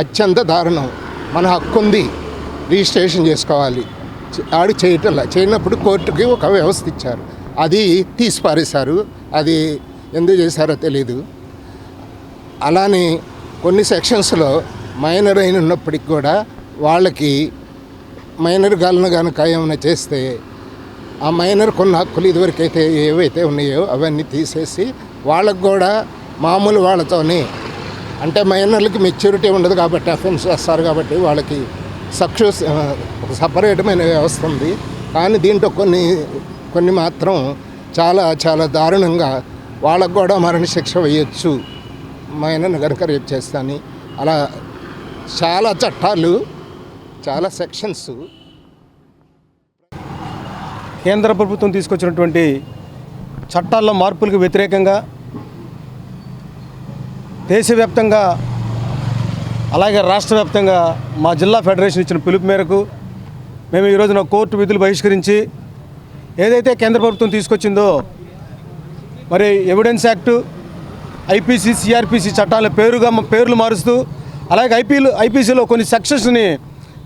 అత్యంత దారుణం. మన హక్కు ఉంది, రిజిస్ట్రేషన్ చేసుకోవాలి. ఆడు చేయనప్పుడు కోర్టుకి ఒక వ్యవస్థ ఇచ్చారు, అది తీసి పారేశారు. అది ఎందుకు చేశారో తెలీదు. అలానే కొన్ని సెక్షన్స్లో మైనర్ అయిన ఉన్నప్పటికి కూడా వాళ్ళకి మైనర్ గాలను కనుక ఏమైనా చేస్తే ఆ మైనర్ కొన్ని హక్కులు ఇదివరకైతే ఏవైతే ఉన్నాయో అవన్నీ తీసేసి వాళ్ళకు కూడా మామూలు వాళ్ళతోనే, అంటే మైనర్లకి మెచ్యూరిటీ ఉండదు కాబట్టి అఫెన్స్ చేస్తారు కాబట్టి వాళ్ళకి ఒక సపరేటమైన వ్యవస్థ ఉంది. కానీ దీంట్లో కొన్ని మాత్రం చాలా చాలా దారుణంగా వాళ్ళకు కూడా మరణశిక్ష వేయచ్చు మైనర్ని కనుక రేపు చేస్తాను. అలా చాలా చట్టాలు, చాలా సెక్షన్స్. కేంద్ర ప్రభుత్వం తీసుకొచ్చినటువంటి చట్టాల్లో మార్పులకు వ్యతిరేకంగా దేశవ్యాప్తంగా అలాగే రాష్ట్ర వ్యాప్తంగా మా జిల్లా ఫెడరేషన్ ఇచ్చిన పిలుపు మేరకు మేము ఈ రోజున కోర్టు విధులు బహిష్కరించి ఏదైతే కేంద్ర ప్రభుత్వం తీసుకొచ్చిందో మరి ఎవిడెన్స్ యాక్టు, ఐపీసీ, సిఆర్పిసి చట్టాల పేర్లు మారుస్తూ అలాగే ఐపీసీలో కొన్ని సెక్షన్స్ని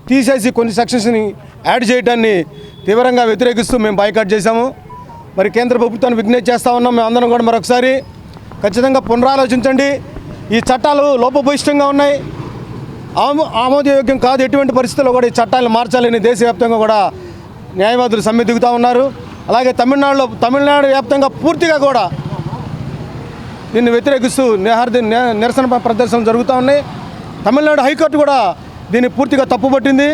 తీసేసి కొన్ని సెక్షన్స్ని యాడ్ చేయడాన్ని తీవ్రంగా వ్యతిరేకిస్తూ మేము బాయ్కాట్ చేశాము. మరి కేంద్ర ప్రభుత్వాన్ని విజ్ఞప్తి చేస్తూ ఉన్నాం. మేము అందరం కూడా మరొకసారి ఖచ్చితంగా పునరాలోచించండి. ఈ చట్టాలు లోపభూయిష్టంగా ఉన్నాయి, ఆమోదయోగ్యం కాదు. ఎటువంటి పరిస్థితుల్లో కూడా ఈ చట్టాలను మార్చాలని దేశవ్యాప్తంగా కూడా న్యాయవాదులు సమ్మె దిగుతూ ఉన్నారు. అలాగే తమిళనాడు వ్యాప్తంగా పూర్తిగా కూడా దీన్ని వ్యతిరేకిస్తూ నిరసన ప్రదర్శనలు జరుగుతూ ఉన్నాయి. తమిళనాడు హైకోర్టు కూడా దీన్ని పూర్తిగా తప్పుపట్టింది.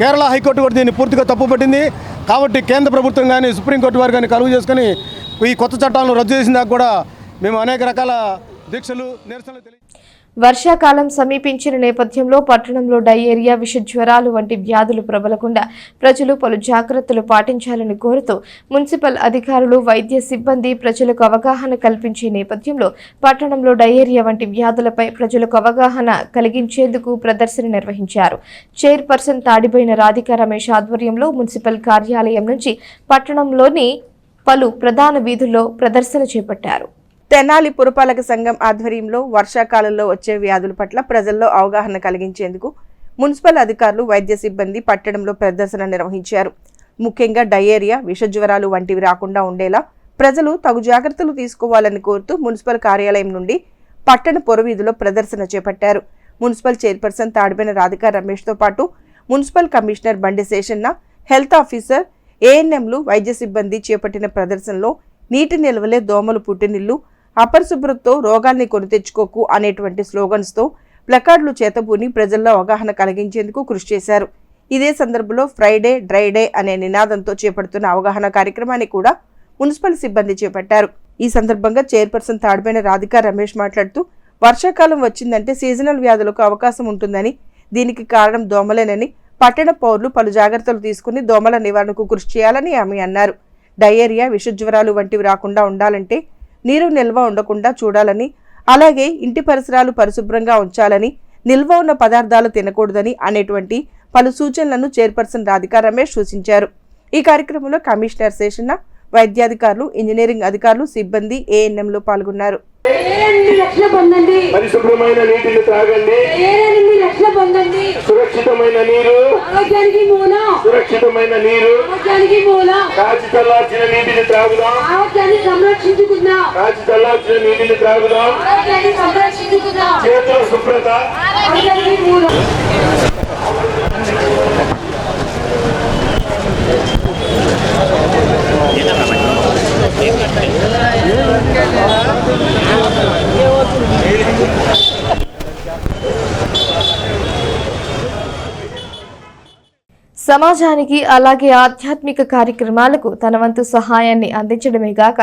కేరళ హైకోర్టు కూడా దీన్ని పూర్తిగా తప్పుపట్టింది. కాబట్టి కేంద్ర ప్రభుత్వం కానీ సుప్రీంకోర్టు వారు కానీ కలుగు చేసుకొని ఈ కొత్త చట్టాలను రద్దు చేసిన దాకా కూడా మేము అనేక రకాల దీక్షలు, నిరసనలు వర్షాకాలం సమీపించిన నేపథ్యంలో పట్టణంలో డయేరియా, విష జ్వరాలు వంటి వ్యాధులు ప్రబలకుండా ప్రజలు పలు జాగ్రత్తలు పాటించాలని కోరుతూ మున్సిపల్ అధికారులు, వైద్య సిబ్బంది ప్రజలకు అవగాహన కల్పించే నేపథ్యంలో పట్టణంలో డయేరియా వంటి వ్యాధులపై ప్రజలకు అవగాహన కలిగించేందుకు ప్రదర్శన నిర్వహించారు. చైర్పర్సన్ తాడిబోయిన రాధికా రమేష్ ఆధ్వర్యంలో మున్సిపల్ కార్యాలయం నుంచి పట్టణంలోని పలు ప్రధాన వీధుల్లో ప్రదర్శన చేపట్టారు. తెనాలి పురపాలక సంఘం ఆధ్వర్యంలో వర్షాకాలంలో వచ్చే వ్యాధుల పట్ల ప్రజల్లో అవగాహన కలిగించేందుకు మున్సిపల్ అధికారులు, వైద్య సిబ్బంది పట్టణంలో ప్రదర్శన నిర్వహించారు. ముఖ్యంగా డయేరియా, విషజ్వరాలు వంటివి రాకుండా ఉండేలా ప్రజలు తగు జాగ్రత్తలు తీసుకోవాలని కోరుతూ మున్సిపల్ కార్యాలయం నుండి పట్టణ పొరవీధిలో ప్రదర్శన చేపట్టారు. మున్సిపల్ చైర్పర్సన్ తాడిబైన రాధికా రమేష్తో పాటు మున్సిపల్ కమిషనర్ బండి శేషన్న, హెల్త్ ఆఫీసర్, ఏఎన్ఎంలు, వైద్య సిబ్బంది చేపట్టిన ప్రదర్శనలో నీటి నిల్వలే దోమలు పుట్టినిల్లు, అపరిశుభ్రతతో రోగాల్ని కొని తెచ్చుకోకు అనేటువంటి స్లోగన్స్తో ప్లకార్డులు చేతబూని ప్రజల్లో అవగాహన కలిగించేందుకు కృషి చేశారు. ఇదే సందర్భంలో ఫ్రైడే డ్రై డే అనే నినాదంతో చేపడుతున్న అవగాహన కార్యక్రమాన్ని కూడా మున్సిపల్ సిబ్బంది చేపట్టారు. ఈ సందర్భంగా చైర్పర్సన్ తాడిబైన రాధికా రమేష్ మాట్లాడుతూ వర్షాకాలం వచ్చిందంటే సీజనల్ వ్యాధులకు అవకాశం ఉంటుందని, దీనికి కారణం దోమలేనని, పట్టణ పౌరులు పలు జాగ్రత్తలు తీసుకుని దోమల నివారణకు కృషి చేయాలని ఆమె అన్నారు. డయేరియా, విషజ్వరాలు వంటివి రాకుండా ఉండాలంటే నీరు నిల్వ ఉండకుండా చూడాలని, అలాగే ఇంటి పరిసరాలు పరిశుభ్రంగా ఉంచాలని, నిల్వ ఉన్న పదార్థాలు తినకూడదని అనేటువంటి పలు సూచనలను చైర్పర్సన్ రాధికా రమేష్ సూచించారు. ఈ కార్యక్రమంలో కమిషనర్ శేషన్న, వైద్యాధికారులు, ఇంజనీరింగ్ అధికారులు, సిబ్బంది, ఏఎన్ఎంలు పాల్గొన్నారు. పరిశుభ్రమైన నీటిని త్రాగండి, సురక్షితమైన నీరు ఆరోగ్యానికి మూలం, సురక్షితమైన నీరు ఆరోగ్యానికి మూలం, కాచి చల్లార్చిన నీటిని త్రాగుదాం, ఆరోగ్యాన్ని సంరక్షించుకుందాం, కాచి చల్లార్చిన నీటిని త్రాగుదాం, ఆరోగ్యాన్ని సంరక్షించుకుందాం, చేతుల శుభ్రత ఆరోగ్యానికి మూలం. సమాజానికి అలాగే ఆధ్యాత్మిక కార్యక్రమాలకు తన వంతు సహాయాన్ని అందించడమే గాక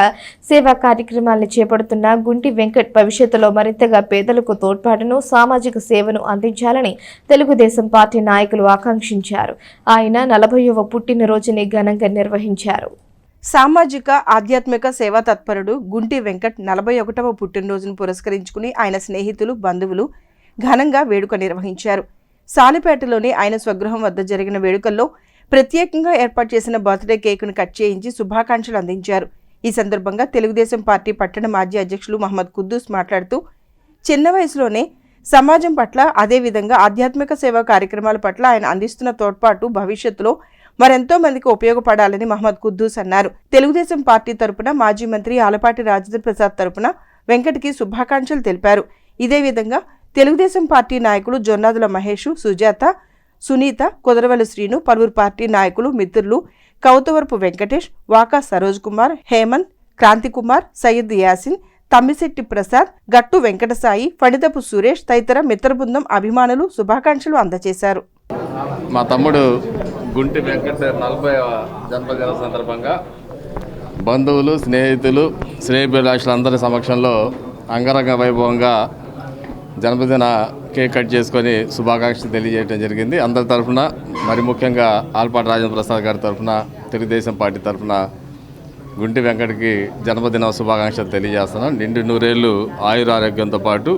సేవా కార్యక్రమాలను చేపడుతున్న గుంటి వెంకట్ భవిష్యత్తులో మరింతగా పేదలకు తోడ్పాటును, సామాజిక సేవను అందించాలని తెలుగుదేశం పార్టీ నాయకులు ఆకాంక్షించారు. ఆయన 40వ పుట్టినరోజుని ఘనంగా నిర్వహించారు. సామాజిక ఆధ్యాత్మిక సేవా తత్పరుడు గుంటి వెంకట్ 41వ పుట్టినరోజును పురస్కరించుకుని ఆయన స్నేహితులు, బంధువులు ఘనంగా వేడుక నిర్వహించారు. సాలిపేటలోని ఆయన స్వగృహం వద్ద జరిగిన వేడుకల్లో ప్రత్యేకంగా ఏర్పాటు చేసిన బర్త్డే కేకును కట్ చేయించి శుభాకాంక్షలు అందించారు. ఈ సందర్భంగా తెలుగుదేశం పార్టీ పట్టణ మాజీ అధ్యక్షులు మహమ్మద్ కుద్దూస్ మాట్లాడుతూ చిన్న వయసులోనే సమాజం పట్ల, అదేవిధంగా ఆధ్యాత్మిక సేవా కార్యక్రమాల పట్ల ఆయన అందిస్తున్న తోడ్పాటు భవిష్యత్తులో మరెంతో మందికి ఉపయోగపడాలని మహమ్మద్ కుద్దూస్ అన్నారు. తెలుగుదేశం పార్టీ తరపున మాజీ మంత్రి ఆలపాటి రాజేంద్ర ప్రసాద్ తరపున వెంకట్కి శుభాకాంక్షలు తెలిపారు. ఇదే విధంగా తెలుగుదేశం పార్టీ నాయకులు జొన్నాదుల మహేష్, సుజాత, సునీత, కుదరవల్లి శ్రీను, పలువురు పార్టీ నాయకులు, మిత్రులు కౌతవరపు వెంకటేష్, వాకా సరోజ్ కుమార్, హేమంత్, క్రాంతికుమార్, సయ్యద్ యాసిన్, తమ్మిశెట్టి ప్రసాద్, గట్టు వెంకటసాయి, ఫణిదపు సురేష్ తదితర మిత్ర బృందం అభిమానులు శుభాకాంక్షలు అందజేశారు. మా తమ్ముడు గుంటి వెంకట 40వ జన్మదిన సందర్భంగా బంధువులు, స్నేహితులు, శ్రేయోభిలాషులందరి సమక్షంలో అంగరంగ వైభవంగా జన్మదిన కేక్ కట్ చేసుకొని శుభాకాంక్షలు తెలియజేయడం జరిగింది. అందరి తరఫున, మరి ముఖ్యంగా ఆలపాటి రాజేంద్ర ప్రసాద్ గారి తరఫున, తెలుగుదేశం పార్టీ తరఫున గుంటి వెంకటకి జన్మదిన శుభాకాంక్షలు తెలియజేస్తున్నాను. నిండు నూరేళ్ళు ఆయురారోగ్యంతో పాటు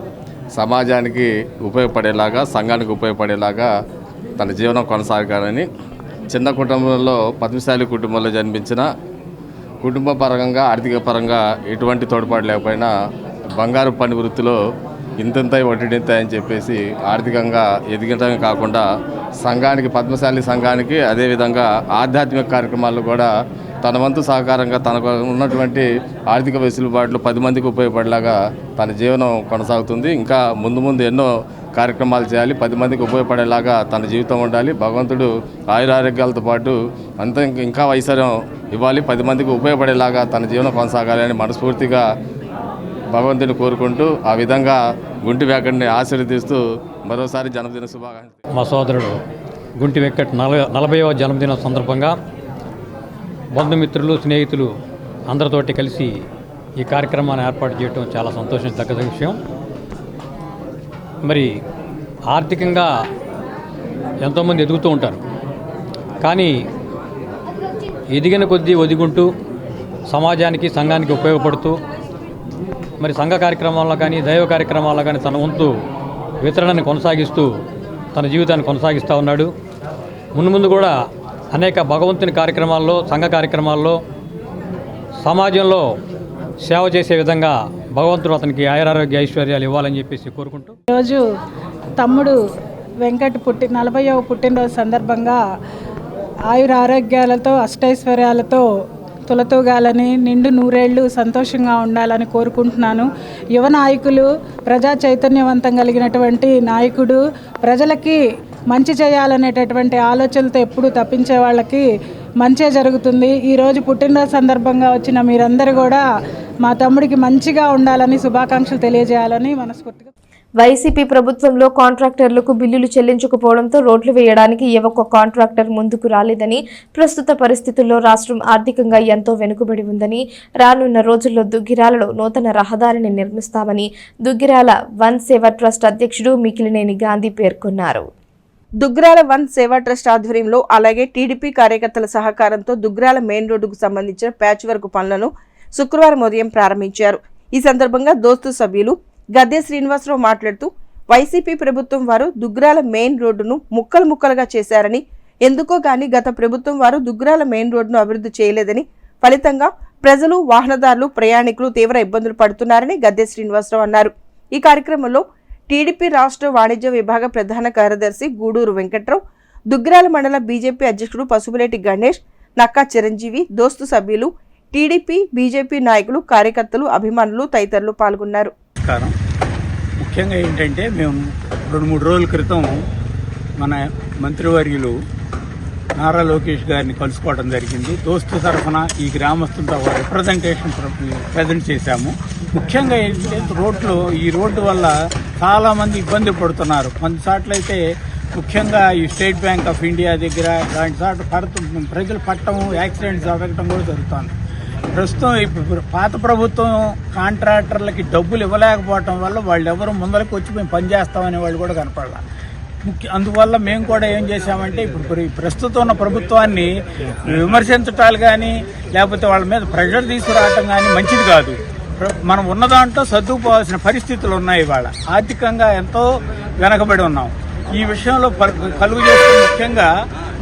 సమాజానికి ఉపయోగపడేలాగా, సంఘానికి ఉపయోగపడేలాగా తన జీవనం కొనసాగాలని, చిన్న కుటుంబంలో పద్మశాలి కుటుంబంలో జన్మించిన, కుటుంబ పరంగా ఆర్థిక పరంగా ఎటువంటి తోడ్పాటు లేకపోయినా బంగారు పని వృత్తిలో ఇంతంతాయి వడ్డీంతాయని చెప్పేసి ఆర్థికంగా ఎదిగటమే కాకుండా సంఘానికి, పద్మశాలి సంఘానికి, అదేవిధంగా ఆధ్యాత్మిక కార్యక్రమాల్లో కూడా తన వంతు సహకారంగా తనకు ఉన్నటువంటి ఆర్థిక వెసులుబాట్లు 10 మందికి ఉపయోగపడేలాగా తన జీవనం కొనసాగుతుంది. ఇంకా ముందు ముందు ఎన్నో కార్యక్రమాలు చేయాలి, 10 మందికి ఉపయోగపడేలాగా తన జీవితం ఉండాలి. భగవంతుడు ఆయురారోగ్యాలతో పాటు ఇంకా ఐశ్వర్యం ఇవ్వాలి, 10 మందికి ఉపయోగపడేలాగా తన జీవనం కొనసాగాలని మనస్ఫూర్తిగా భగవంతుని కోరుకుంటూ, ఆ విధంగా గుంటి వెంకట్ని ఆశీర్వదిస్తూ మరోసారి జన్మదిన శుభాకాంక్షలు. మా సోదరుడు గుంటి వెంకట్ 40వ జన్మదిన సందర్భంగా బంధుమిత్రులు, స్నేహితులు అందరితోటి కలిసి ఈ కార్యక్రమాన్ని ఏర్పాటు చేయడం చాలా సంతోషించదగ్గ విషయం. మరి ఆర్థికంగా ఎంతోమంది ఎదుగుతూ ఉంటారు, కానీ ఎదిగిన కొద్దీ ఒదిగుంటూ సమాజానికి, సంఘానికి ఉపయోగపడుతూ మరి సంఘ కార్యక్రమాల్లో కానీ, దైవ కార్యక్రమాల్లో కానీ తన వంతు వితరణని కొనసాగిస్తూ తన జీవితాన్ని కొనసాగిస్తూ ఉన్నాడు. ముందు కూడా అనేక భగవంతుని కార్యక్రమాల్లో, సంఘ కార్యక్రమాల్లో, సమాజంలో సేవ చేసే విధంగా భగవంతుడు అతనికి ఆయురారోగ్య ఐశ్వర్యాలు ఇవ్వాలని చెప్పేసి కోరుకుంటూ, ఈరోజు తమ్ముడు వెంకట్ 40వ పుట్టినరోజు సందర్భంగా ఆయురారోగ్యాలతో, అష్టైశ్వర్యాలతో తులతూగాలని, నిండు నూరేళ్లు సంతోషంగా ఉండాలని కోరుకుంటున్నాను. యువ నాయకులు, ప్రజా చైతన్యవంతం కలిగినటువంటి నాయకుడు, ప్రజలకి మంచి చేయాలనేటటువంటి ఆలోచనలతో ఎప్పుడు తప్పించే వాళ్ళకి మంచే జరుగుతుంది. ఈరోజు పుట్టినరోజు సందర్భంగా వచ్చిన మీరందరూ కూడా మా తమ్ముడికి మంచిగా ఉండాలని శుభాకాంక్షలు తెలియజేయాలని మనస్ఫూర్తిగా. వైసీపీ ప్రభుత్వంలో కాంట్రాక్టర్లకు బిల్లులు చెల్లించకపోవడంతో రోడ్లు వేయడానికి ఏ ఒక్క కాంట్రాక్టర్ ముందుకు రాలేదని, ప్రస్తుత పరిస్థితుల్లో రాష్ట్రం ఆర్థికంగా ఎంతో వెనుకబడి ఉందని, రానున్న రోజుల్లో దుగ్గిరాలలో నూతన రహదారిని నిర్మిస్తామని దుగ్గిరాల వన్ సేవా ట్రస్ట్ అధ్యక్షుడు మికిలినేని గాంధీ పేర్కొన్నారు. దుగ్గిరాల వన్ సేవా ట్రస్ట్ ఆధ్వర్యంలో అలాగే టీడీపీ కార్యకర్తల సహకారంతో దుగ్గిరాల మెయిన్ రోడ్డుకు సంబంధించిన ప్యాచ్ వర్క్ పనులను శుక్రవారం ఉదయం ప్రారంభించారు. ఈ సందర్భంగా దోస్తు సభ్యులు గద్దె శ్రీనివాసరావు మాట్లాడుతూ, వైసీపీ ప్రభుత్వం వారు దుగ్గిరాల మెయిన్ రోడ్డును ముక్కలు ముక్కలుగా చేశారని, ఎందుకో గాని గత ప్రభుత్వం వారు దుగ్గిరాల మెయిన్ రోడ్డును అభివృద్ధి చేయలేదని, ఫలితంగా ప్రజలు, వాహనదారులు, ప్రయాణికులు తీవ్ర ఇబ్బందులు పడుతున్నారని గద్దె శ్రీనివాసరావు అన్నారు. ఈ కార్యక్రమంలో టీడీపీ రాష్ట్ర వాణిజ్య విభాగ ప్రధాన కార్యదర్శి గూడూరు వెంకట్రావు, దుగ్గిరాల మండల బీజేపీ అధ్యక్షుడు పసుపులేటి గణేష్, నక్కా చిరంజీవి, దోస్తు సభ్యులు, టీడీపీ, బీజేపీ నాయకులు, కార్యకర్తలు, అభిమానులు తదితరులు పాల్గొన్నారు. ముఖ్యంగా ఏంటంటే మేము 2-3 రోజుల క్రితం మన మంత్రివర్యులు నారా లోకేష్ గారిని కలుసుకోవడం జరిగింది. దోస్తు తరఫున ఈ గ్రామస్తులతో రిప్రజెంటేషన్ ప్రజెంట్ చేశాము. ముఖ్యంగా ఏంటంటే ఈ రోడ్డు వల్ల చాలామంది ఇబ్బంది పడుతున్నారు. కొన్నిసార్లు అయితే ముఖ్యంగా ఈ స్టేట్ బ్యాంక్ ఆఫ్ ఇండియా దగ్గర లాంటి సార్లు ప్రజలు పట్టడం, యాక్సిడెంట్స్ జరగడం కూడా జరుగుతుంది. ప్రస్తుతం ఇప్పుడు పాత ప్రభుత్వం కాంట్రాక్టర్లకి డబ్బులు ఇవ్వలేకపోవటం వల్ల వాళ్ళు ఎవరు ముందరకు వచ్చి మేము పనిచేస్తామనే వాళ్ళు కూడా కనపడాలి. అందువల్ల మేము కూడా ఏం చేశామంటే ఇప్పుడు ప్రస్తుతం ఉన్న ప్రభుత్వాన్ని విమర్శించటాలు కానీ లేకపోతే వాళ్ళ మీద ప్రెషర్ తీసుకురావటం కానీ మంచిది కాదు. మనం ఉన్న దాంట్లో సర్దుకుపోవాల్సిన పరిస్థితులు ఉన్నాయి. ఇవాళ ఆర్థికంగా ఎంతో వెనకబడి ఉన్నాం. ఈ విషయంలో కలుగు చేసిన ముఖ్యంగా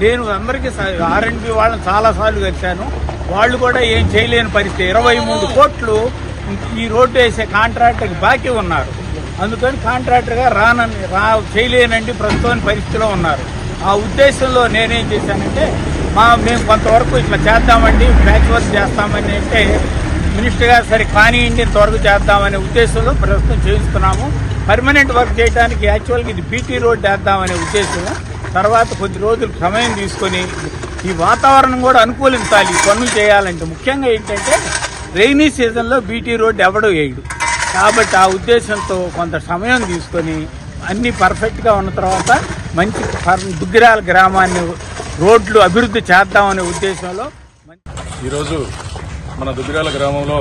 నేను అందరికీ R&B వాళ్ళని చాలాసార్లు కలిశాను. వాళ్ళు కూడా ఏం చేయలేని పరిస్థితి. 23 కోట్లు ఈ రోడ్డు వేసే కాంట్రాక్టర్కి బాకీ ఉన్నారు. అందుకని కాంట్రాక్టర్గా చేయలేనండి ప్రస్తుతం పరిస్థితిలో ఉన్నారు. ఆ ఉద్దేశంలో నేనేం చేశానంటే మేము కొంతవరకు ఇట్లా చేద్దామండి, ప్యాచ్ వర్క్ చేస్తామని అంటే మినిస్టర్ గారు సరే కానివ్వండి ఇంతవరకు చేద్దామనే ఉద్దేశంలో ప్రస్తుతం చేయిస్తున్నాము. పర్మనెంట్ వర్క్ చేయడానికి యాక్చువల్గా ఇది బీటీ రోడ్ వేద్దామనే ఉద్దేశం. తర్వాత కొద్ది రోజులు సమయం తీసుకొని ఈ వాతావరణం కూడా అనుకూలించాలి పనులు చేయాలంటే. ముఖ్యంగా ఏంటంటే రైనీ సీజన్లో బీటీ రోడ్ ఎవడో వేయడు. కాబట్టి ఆ ఉద్దేశంతో కొంత సమయం తీసుకొని అన్నీ పర్ఫెక్ట్గా ఉన్న తర్వాత మంచి దుగ్గిరాల గ్రామాన్ని రోడ్లు అభివృద్ధి చేద్దామనే ఉద్దేశంలో ఈరోజు మన దుగ్గిరాల గ్రామంలో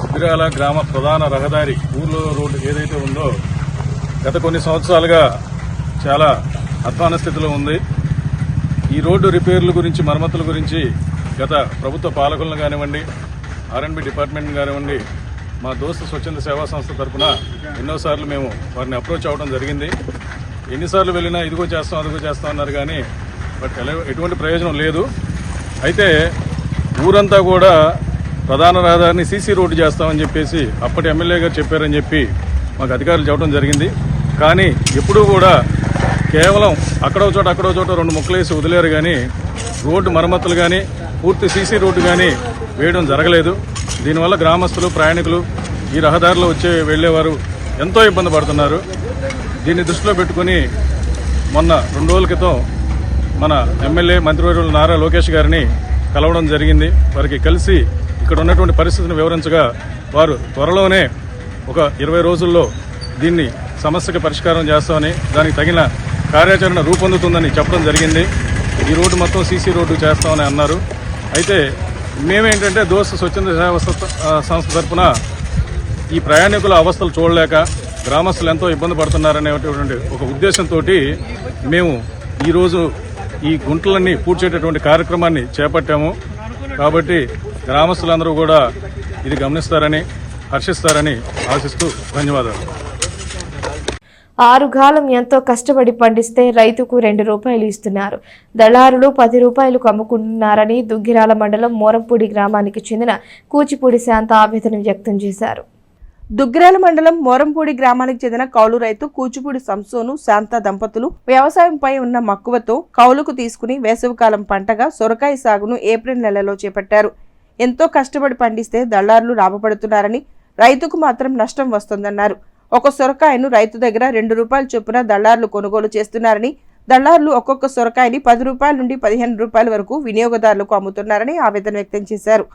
దుగ్గిరాల గ్రామ ప్రధాన రహదారి ఊర్లో రోడ్డు ఏదైతే ఉందో గత కొన్ని సంవత్సరాలుగా చాలా అధ్వాన స్థితిలో ఉంది. ఈ రోడ్డు రిపేర్ల గురించి, మరమ్మతుల గురించి గత ప్రభుత్వ పాలకులను కానివ్వండి, R&B డిపార్ట్మెంట్ కానివ్వండి, మా దోస్తు స్వచ్ఛంద సేవా సంస్థ తరఫున ఎన్నోసార్లు మేము వారిని అప్రోచ్ అవ్వడం జరిగింది. ఎన్నిసార్లు వెళ్ళినా ఇదిగో చేస్తాం అదిగో చేస్తాం అన్నారు కానీ బట్ ఎటువంటి ప్రయోజనం లేదు. అయితే ఊరంతా కూడా ప్రధాన రహదారిని సీసీ రోడ్డు చేస్తామని చెప్పేసి అప్పటి ఎమ్మెల్యే గారు చెప్పారని చెప్పి మాకు అధికారులు చెప్పడం జరిగింది. కానీ ఎప్పుడూ కూడా కేవలం అక్కడో చోట 2 ముక్కలేసి వదిలేరు కానీ రోడ్డు మరమ్మతులు కానీ పూర్తి సీసీ రోడ్డు కానీ వేయడం జరగలేదు. దీనివల్ల గ్రామస్తులు, ప్రయాణికులు, ఈ రహదారిలో వెళ్లేవారు ఎంతో ఇబ్బంది పడుతున్నారు. దీన్ని దృష్టిలో పెట్టుకుని మొన్న 2 రోజుల క్రితం మన ఎమ్మెల్యే మంత్రివర్యులు నారా లోకేష్ గారిని కలవడం జరిగింది. వారికి కలిసి ఇక్కడ ఉన్నటువంటి పరిస్థితిని వివరించగా వారు త్వరలోనే ఒక 20 రోజుల్లో దీన్ని సమస్యకి పరిష్కారం చేస్తామని, దానికి తగిన కార్యాచరణ రూపొందుతుందని చెప్పడం జరిగింది. ఈ రోడ్డు మొత్తం సీసీ రోడ్డు చేస్తామని అన్నారు. అయితే మేమేంటంటే దోస్తు స్వచ్ఛంద సేవా సంస్థ తరఫున ఈ ప్రయాణికుల అవస్థలు చూడలేక గ్రామస్తులు ఎంతో ఇబ్బంది పడుతున్నారనేటువంటి ఒక ఉద్దేశంతో మేము ఈరోజు ఈ గుంటలన్నీ పూడ్చేటటువంటి కార్యక్రమాన్ని చేపట్టాము. కాబట్టి గ్రామస్తులందరూ కూడా ఇది గమనిస్తారని, హర్షిస్తారని ఆశిస్తూ ధన్యవాదాలు. 6 గాలం ఎంతో కష్టపడి పండిస్తే రైతుకు 2 రూపాయలు ఇస్తున్నారు. దళారులు 10 రూపాయలకు అమ్ముకుంటున్నారని దుగ్గిరాల మండలం మోరంపూడి గ్రామానికి చెందిన కూచిపూడి శాంత ఆవేదన వ్యక్తం చేశారు. దుగ్గిరాల మండలం మోరంపూడి గ్రామానికి చెందిన కౌలు రైతు కూచిపూడి సంసోను, శాంత దంపతులు వ్యవసాయంపై ఉన్న మక్కువతో కౌలుకు తీసుకుని వేసవికాలం పంటగా సొరకాయ సాగును ఏప్రిల్ నెలలో చేపట్టారు. ఎంతో కష్టపడి పండిస్తే దళారులు లాభపడుతున్నారని, రైతుకు మాత్రం నష్టం వస్తుందన్నారు. ఒక సొరకాయను రైతు దగ్గర 2 రూపాయల చొప్పున దళారులు కొనుగోలు చేస్తున్నారని, దళారులు ఒక్కొక్క సొరకాయని 10 రూపాయల నుండి 15 రూపాయల వరకు వినియోగదారులకు అమ్ముతున్నారని ఆవేదన వ్యక్తం చేశారు.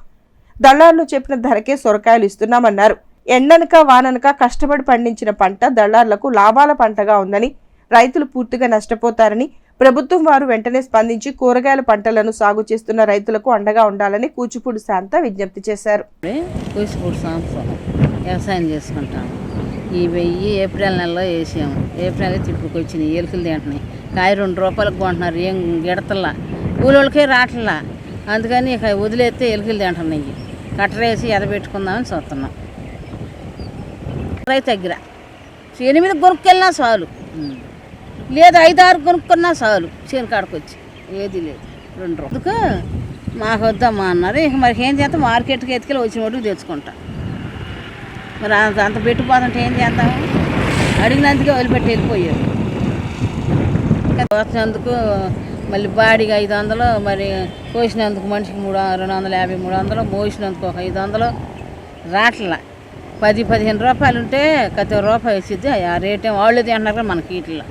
దళారులు చెప్పిన ధరకే సొరకాయలు ఇస్తున్నామన్నారు. ఎండనక వాననక కష్టపడి పండించిన పంట దళారులకు లాభాల పంటగా ఉందని, రైతులు పూర్తిగా నష్టపోతారని, ప్రభుత్వం వారు వెంటనే స్పందించి కూరగాయల పంటలను సాగు చేస్తున్న రైతులకు అండగా ఉండాలని కూచిపూడి శాంత విజ్ఞప్తి చేశారు. వ్యవసాయం చేసుకుంటాము. ఈ ఏప్రిల్ నెలలో వేసాము. ఏప్రిల్ ఇప్పుడు వచ్చినాయి, ఎలుకలు తింటున్నాయి. కాయ 2 రూపాయలకు కొంటున్నారు, ఏం గిడతల్లా, కూలోళ్ళకే రావట్లా. అందుకని ఇక వదిలేస్తే ఎలుకలు తింటున్నాయి. కట్టరేసి ఎదబెట్టుకుందామని చూస్తున్నాం. రైతు దగ్గర 8 కొనుక్కెళ్ళినా చాలు, లేదు 5-6 కొనుక్కున్నా చాలు. చేను కాడకు వచ్చి ఏది లేదు 2 రోజులకు మాకు వద్దమ్మా అన్నారు. ఇక మరి ఏం చేస్తాం, మార్కెట్కి ఎత్తుకెళ్ళి వచ్చిన వాటికి తెచ్చుకుంటా. మరి అంత పెట్టుపోతుంటే ఏం చేద్దాము, అడిగినందుకే వదిలిపెట్టి వెళ్ళిపోయారు. వచ్చినందుకు మళ్ళీ బాడీకి 500, మరి కోసినందుకు మనిషికి 250, 300, మోసినందుకు ఒక 500 రాట్లా. 10-15 రూపాయలు ఉంటే ప్రతి రూపాయి వచ్చింది. ఆ రేటే వాళ్ళు తింటున్నారు, మనకి ఇట్లా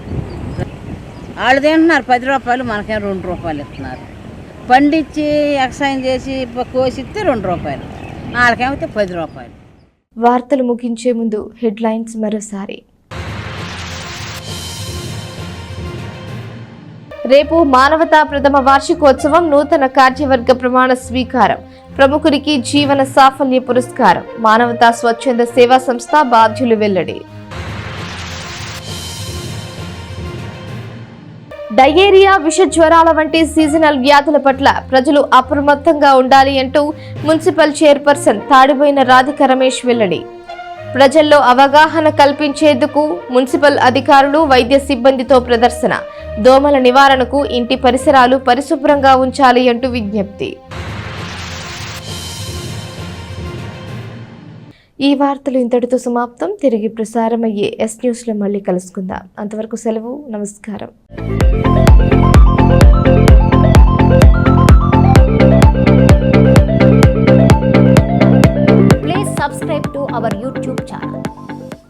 వాళ్ళు తింటున్నారు 10 రూపాయలు, మనకేం 2 రూపాయలు ఇస్తున్నారు. పండించి వ్యవసాయం చేసి కోసిస్తే 2 రూపాయలు, వాళ్ళకేమైతే 10 రూపాయలు. వార్తలు ముగించే ముందు హెడ్లైన్స్ మరోసారి. రేపు మానవతా ప్రథమ వార్షికోత్సవం, నూతన కార్యవర్గ ప్రమాణ స్వీకారం, ప్రముఖునికి జీవన సాఫల్య పురస్కారం, మానవతా స్వచ్ఛంద సేవా సంస్థ బాధ్యులు వెల్లడి. డయేరియా, విష జ్వరాల వంటి సీజనల్ వ్యాధుల పట్ల ప్రజలు అప్రమత్తంగా ఉండాలి అంటూ మున్సిపల్ చైర్పర్సన్ తాడిబోయిన రాధిక రమేష్ వెల్లడి. ప్రజల్లో అవగాహన కల్పించేందుకు మున్సిపల్ అధికారులు, వైద్య సిబ్బందితో ప్రదర్శన, దోమల నివారణకు ఇంటి పరిసరాలు పరిశుభ్రంగా ఉంచాలి అంటూ విజ్ఞప్తి. ఈ వార్తలు ఇంతటితో సమాప్తం. తిరిగి ప్రసారమయ్యే ఎస్ న్యూస్లో మళ్ళీ కలుసుకుందాం. అంతవరకు సెలవు. నమస్కారం.